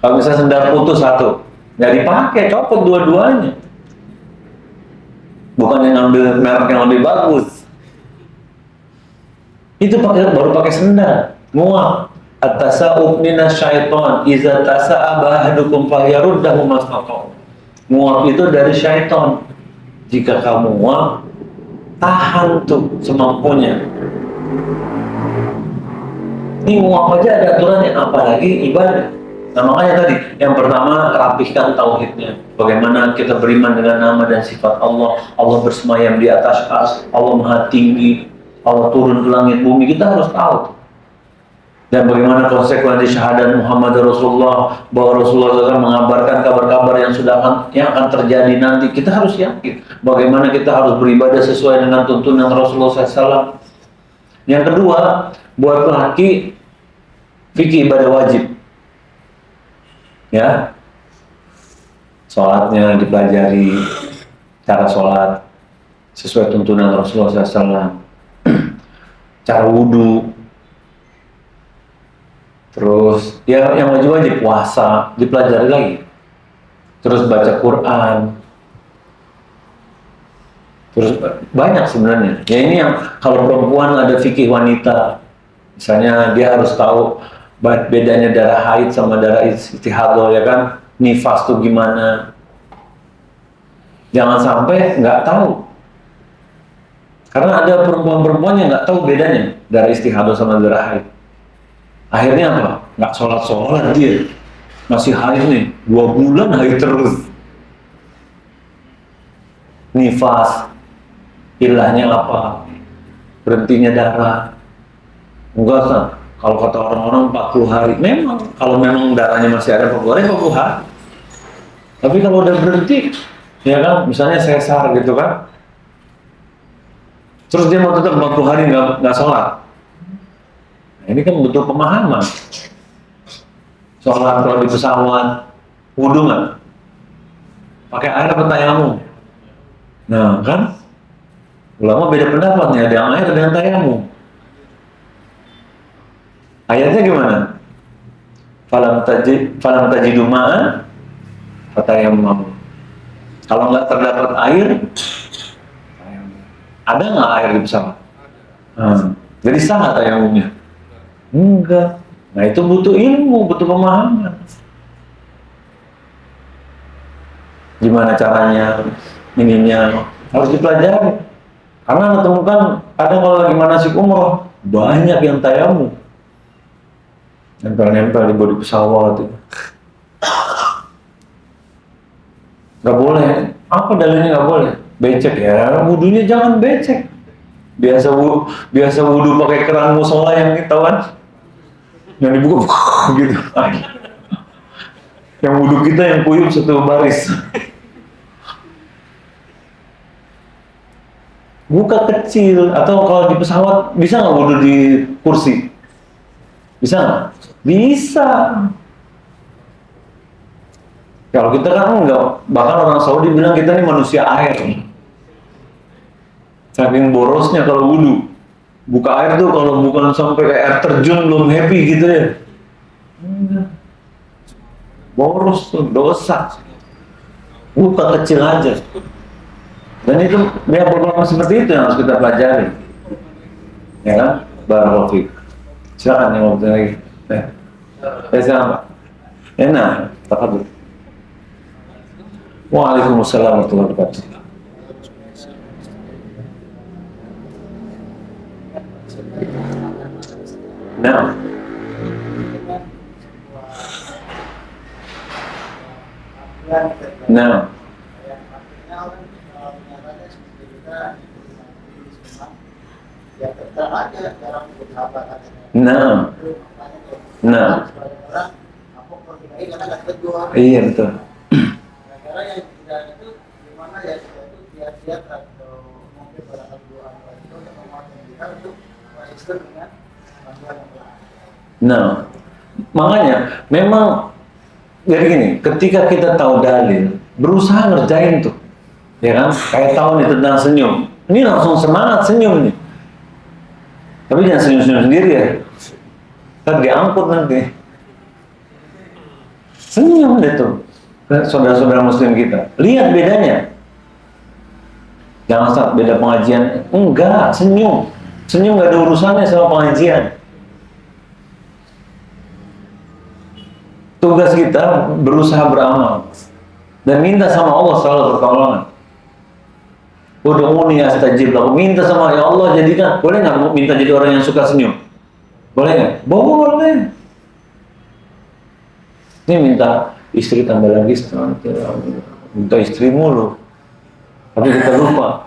Speaker 1: Kalau bisa sendal putus satu, nggak dipakai, copot dua-duanya. Bukan yang ngambil merek yang lebih bagus. Itu baru pakai sendal. Muat. At-tasa'ub minas syaiton. Iza tasa'aba ahadukum falyaruddahu mastata'u. Muat itu dari syaiton. Jika kamu muat, tahan tuh semampunya. Ini muat aja ada aturannya, apalagi ibadah. Nah makanya tadi, yang pertama rapihkan tauhidnya. Bagaimana kita beriman dengan nama dan sifat Allah. Allah bersemayam di atas ars, Allah maha tinggi, Allah turun ke langit bumi, kita harus tahu. Dan bagaimana konsekuensi syahadat Muhammad Rasulullah, bahwa Rasulullah SAW mengabarkan kabar-kabar yang akan terjadi nanti. Kita harus yakin bagaimana kita harus beribadah sesuai dengan tuntunan Rasulullah SAW. Yang kedua, buat laki fikih ibadah wajib. Ya, sholatnya dipelajari, cara sholat sesuai tuntunan Rasulullah SAW, cara wudhu. Terus ya yang wajib puasa dipelajari lagi. Terus baca Quran. Terus banyak sebenarnya. Ya ini yang kalau perempuan ada fikih wanita. Misalnya dia harus tahu bedanya darah haid sama darah istihadah, ya kan? Nifas tuh gimana? Jangan sampai nggak tahu. Karena ada perempuan-perempuan yang nggak tahu bedanya darah istihadah sama darah haid. Akhirnya apa? Nggak sholat dia. Masih haid nih, 2 bulan haid terus. Nifas, ilahnya apa? Berhentinya darah. Enggak kan? Kalau kata orang-orang 40 hari. Memang, kalau memang darahnya masih ada 40 hari, 40 hari. Tapi kalau udah berhenti, ya kan? Misalnya sesar gitu kan? Terus dia mau tetap 40 hari nggak sholat. Ini kan butuh pemahaman. Sholat kalau di pesawat, wudhu nggak? Pakai air apa tayamum? Nah kan, ulama beda pendapat nih, ada yang air, ada yang tayamum. Ayatnya gimana? Falam tajidu ma'an fatayammamu. Kalau nggak terdapat air, ada nggak air di pesawat? Jadi sah nggak tayamumnya? Enggak. Nah itu butuh ilmu, butuh pemahaman. Gimana caranya, ininya harus dipelajari. Karena anda temukan kadang kalau lagi manasik umroh banyak yang tayamum, nempel-nempel di bodi pesawat itu. Gak boleh. Apa dalilnya gak boleh? Becek ya, wudunya jangan becek. Biasa wudu pakai keran musola yang kita kan. Yang dibuka gitu. Yang wudhu kita yang kuyup satu baris. Buka kecil. Atau kalau di pesawat bisa nggak wudhu di kursi? Bisa nggak? Bisa. Kalau kita kan enggak. Bahkan orang Saudi bilang kita ini manusia air. Saking borosnya kalau wudhu. Buka air tuh kalau bukan sampai kayak air terjun belum happy gitu ya. Boros tuh, dosa. Buka kecil aja. Dan itu ya beberapa seperti itu yang harus kita pelajari. Ya kan? Barakallahu fiik. Silakan yang mau bertanya lagi. Silakan Pak. Enak, tafadhol. Waalaikumsalam warahmatullahi wabarakatuh. Nah, Nah, nah, nah, iya betul.
Speaker 2: Karena yang tidak itu gimana ya, itu kiat-kiat atau mungkin barangkali doa itu untuk menguatkan kita untuk konsisten dengan panduan yang benar.
Speaker 1: Nah, makanya memang jadi gini, ketika kita tahu dalil, berusaha ngerjain tuh, ya kan? Kayak tahu nih tentang senyum, ini langsung semangat senyum nih. Tapi jangan senyum-senyum sendiri ya, kan diangkut nanti. Senyum deh tuh, saudara-saudara muslim kita. Lihat bedanya. Jangan saat beda pengajian, enggak, senyum. Senyum nggak ada urusannya sama pengajian. Tugas kita berusaha beramal dan minta sama Allah selalu pertolongan. Ud'uni astajib lakum. Minta sama ya Allah jadikan. Boleh nggak minta jadi orang yang suka senyum? Boleh nggak? Boleh. Ini minta istri tambah lagi setengah. Minta istri mulu. Tapi kita lupa.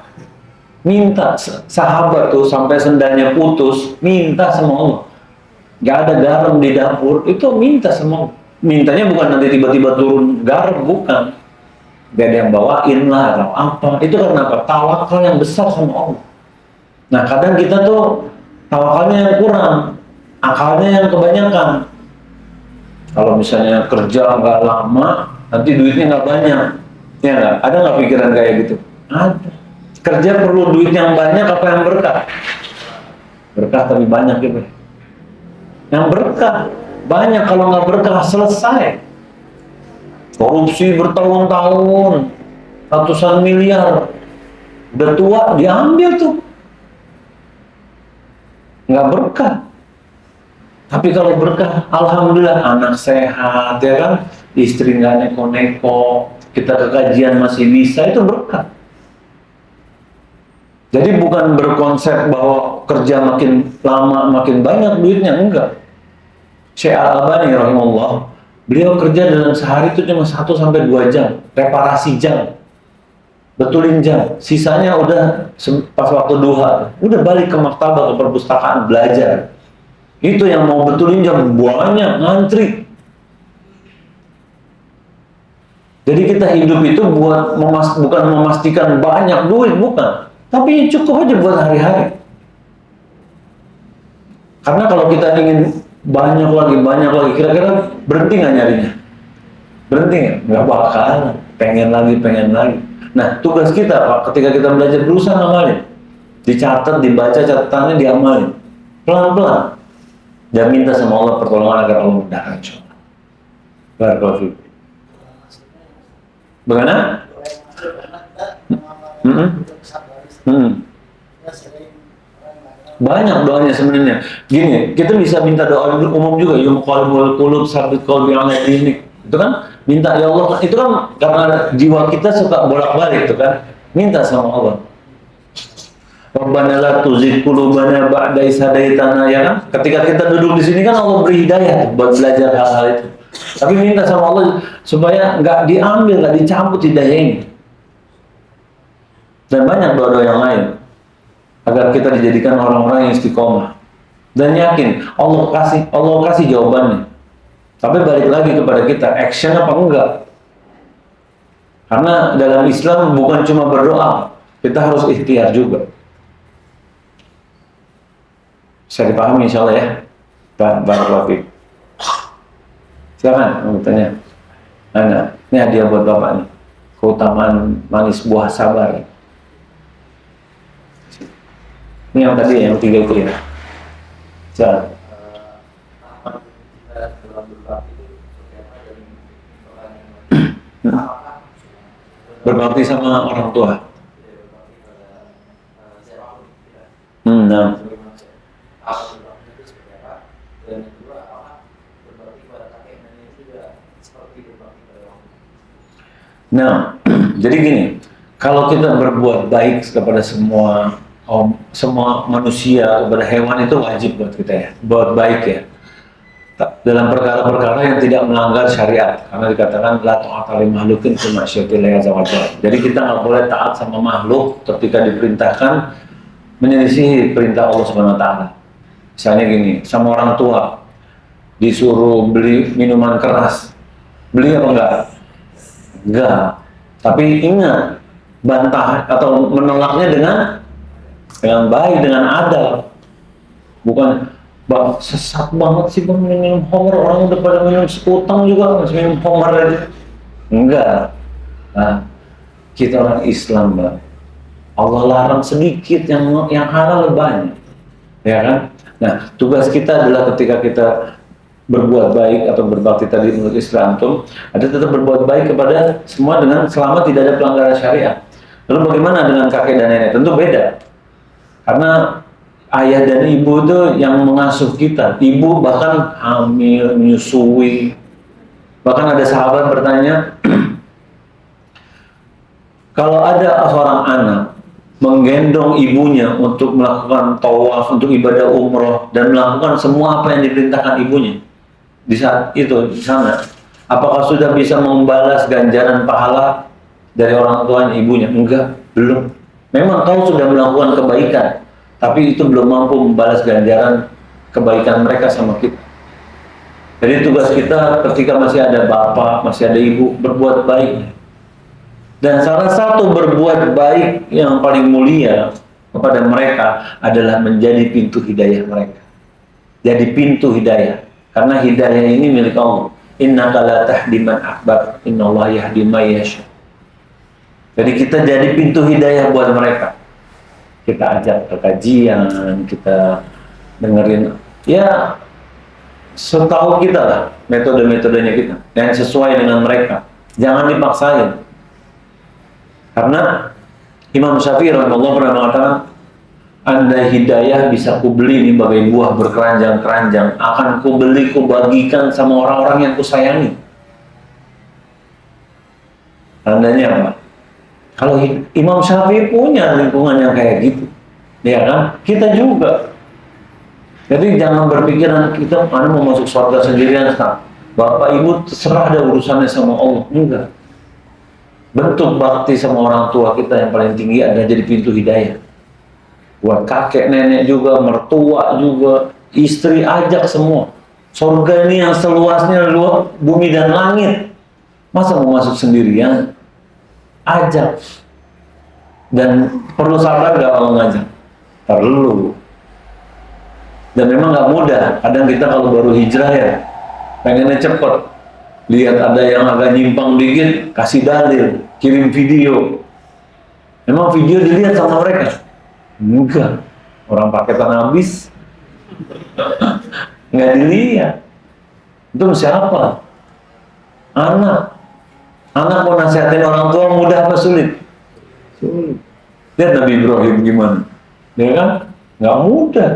Speaker 1: Minta sahabat tuh sampai sendalnya putus. Minta sama Allah. Gak ada garam di dapur. Itu minta sama Allah. Mintanya bukan nanti tiba-tiba turun garam, bukan. Gak ada yang bawain lah atau apa. Itu karena apa? Tawakal yang besar sama Allah. Nah kadang kita tuh tawakalnya yang kurang, akalnya yang kebanyakan. Kalau misalnya kerja nggak lama, nanti duitnya nggak banyak. Ya nggak? Ada nggak pikiran kayak gitu? Ada. Kerja perlu duit yang banyak apa yang berkah? Berkah tapi banyak gitu. Yang berkah banyak, kalau nggak berkah selesai. Korupsi bertahun-tahun, ratusan miliar, udah tua diambil tuh, nggak berkah. Tapi kalau berkah, alhamdulillah anak sehat, ya kan, istri nggak neko-neko, kita ke kajian masih bisa, itu berkah. Jadi bukan berkonsep bahwa kerja makin lama makin banyak duitnya, enggak. Syekh Al-Albani rahimahullah, beliau kerja dalam sehari itu cuma 1-2 jam, reparasi jam, betulin jam, sisanya udah pas waktu duha, udah balik ke maktabah, ke perpustakaan, belajar. Itu yang mau betulin jam, banyak, ngantri. Jadi kita hidup itu bukan memastikan banyak duit, bukan. Tapi cukup aja buat hari-hari. Karena kalau kita ingin banyak lagi, kira-kira berhenti nggak nyarinya? Berhenti nggak? Nggak bakal. Pengen lagi. Nah, tugas kita Pak, ketika kita belajar, berusaha ngamalin. Dicatat, dibaca catatannya, diamalin. Pelan-pelan. Dan minta sama Allah pertolongan agar Allah mudahkan. Barakallahu fiik. Bagaimana? Banyak doanya sebenarnya. Gini, kita bisa minta doa umum juga. Ya muqallibul qulub tsabbit qalbi ala dinik. Itu kan minta ya Allah. Itu kan karena jiwa kita suka bolak-balik itu kan. Minta sama Allah. Rabbana la tuzigh qulubana ba'da idh hadaitana, ya kan? Ketika kita duduk di sini kan Allah beri hidayah buat belajar hal-hal itu. Tapi minta sama Allah supaya nggak diambil, nggak dicabut hidayah ini. Dan banyak doa-doa yang lain agar kita dijadikan orang-orang yang istiqomah dan yakin Allah kasih jawabannya. Tapi balik lagi kepada kita, action apa enggak? Karena dalam Islam bukan cuma berdoa, kita harus ikhtiar juga. Bisa dipahami insya Allah ya. Barakallahu fiik. Silakan mau bertanya. Nah, ini hadiah buat Bapak nih. Keutamaan manis buah sabar. Ini yang tadi yang 3 itu ya. Silakan. Berbakti sama orang tua. Nah. Nah, jadi gini, kalau kita berbuat baik kepada semua manusia, kepada hewan itu wajib buat kita ya, buat baik ya. dalam perkara-perkara yang tidak melanggar syariat, karena dikatakan la ta'ata li makhluqin fi ma'syiatillah azza wa jalla. Jadi kita nggak boleh taat sama makhluk ketika diperintahkan menyelisih perintah Allah Subhanahu wa taala. Misalnya gini, sama orang tua disuruh beli minuman keras, beli apa enggak? Enggak. Tapi ingat, bantah atau menolaknya dengan baik, dengan adab. Bukan, bang, sesat banget sih bang minum homer, orang udah pada minum sekutang juga masih minum homer aja. Enggak. Nah, kita orang Islam, bang. Allah larang sedikit, yang halal banyak. Ya kan? Nah, tugas kita adalah ketika kita berbuat baik atau berbakti tadi menurut Islam tuh, ada tetap berbuat baik kepada semua dengan selama tidak ada pelanggaran syariat. Lalu bagaimana dengan kakek dan nenek? Tentu beda. Karena ayah dan ibu itu yang mengasuh kita. Ibu bahkan hamil, menyusui. Bahkan ada sahabat bertanya, kalau ada seorang anak menggendong ibunya untuk melakukan tawaf, untuk ibadah umroh, dan melakukan semua apa yang diperintahkan ibunya di saat itu, di sana, apakah sudah bisa membalas ganjaran pahala dari orang tuanya, ibunya? Enggak, belum. Memang kau sudah melakukan kebaikan, tapi itu belum mampu membalas ganjaran kebaikan mereka sama kita. Jadi tugas kita ketika masih ada bapak, masih ada ibu, berbuat baik. Dan salah satu berbuat baik yang paling mulia kepada mereka adalah menjadi pintu hidayah mereka. Jadi pintu hidayah. Karena hidayah ini milik Allah. Innaka la tahdi man ahbab, innallaha yahdi may yasha. Jadi kita jadi pintu hidayah buat mereka. Kita ajak ke kajian, kita dengerin, ya setahu kita lah metode-metodenya kita yang sesuai dengan mereka. Jangan dipaksain. Karena Imam Syafi'i rahimahullah pernah mengatakan, andai hidayah bisa kubeli nih bagai buah berkeranjang-keranjang, akan kubeli, kubagikan sama orang-orang yang kusayangi. Tandanya apa? Kalau Imam Syafi'i punya lingkungan yang kayak gitu, ya kan? Kita juga. Jadi jangan berpikiran kita mana mau masuk surga sendirian, Bapak Ibu terserah ada urusannya sama Allah. Enggak. Bentuk bakti sama orang tua kita yang paling tinggi adalah jadi pintu hidayah. Buat kakek nenek juga, mertua juga, istri, ajak semua. Surga ini yang seluasnya luas bumi dan langit. Masa mau masuk sendirian? Ajak. Dan perlu sabar gak kalau ngajak? Perlu. Dan memang gak mudah. Kadang kita kalau baru hijrah ya, pengennya cepet. Lihat ada yang agak nyimpang dikit, kasih dalil, kirim video. Memang video dilihat sama mereka? Enggak. Orang paketan habis, nggak dilihat. Itu siapa? Anak. Anak mau nasihatin orang tua mudah apa sulit? Sulit. Lihat Nabi Ibrahim gimana? Ya kan? Nggak mudah.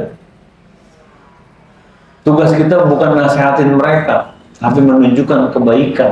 Speaker 1: Tugas kita bukan nasihatin mereka, tapi menunjukkan kebaikan.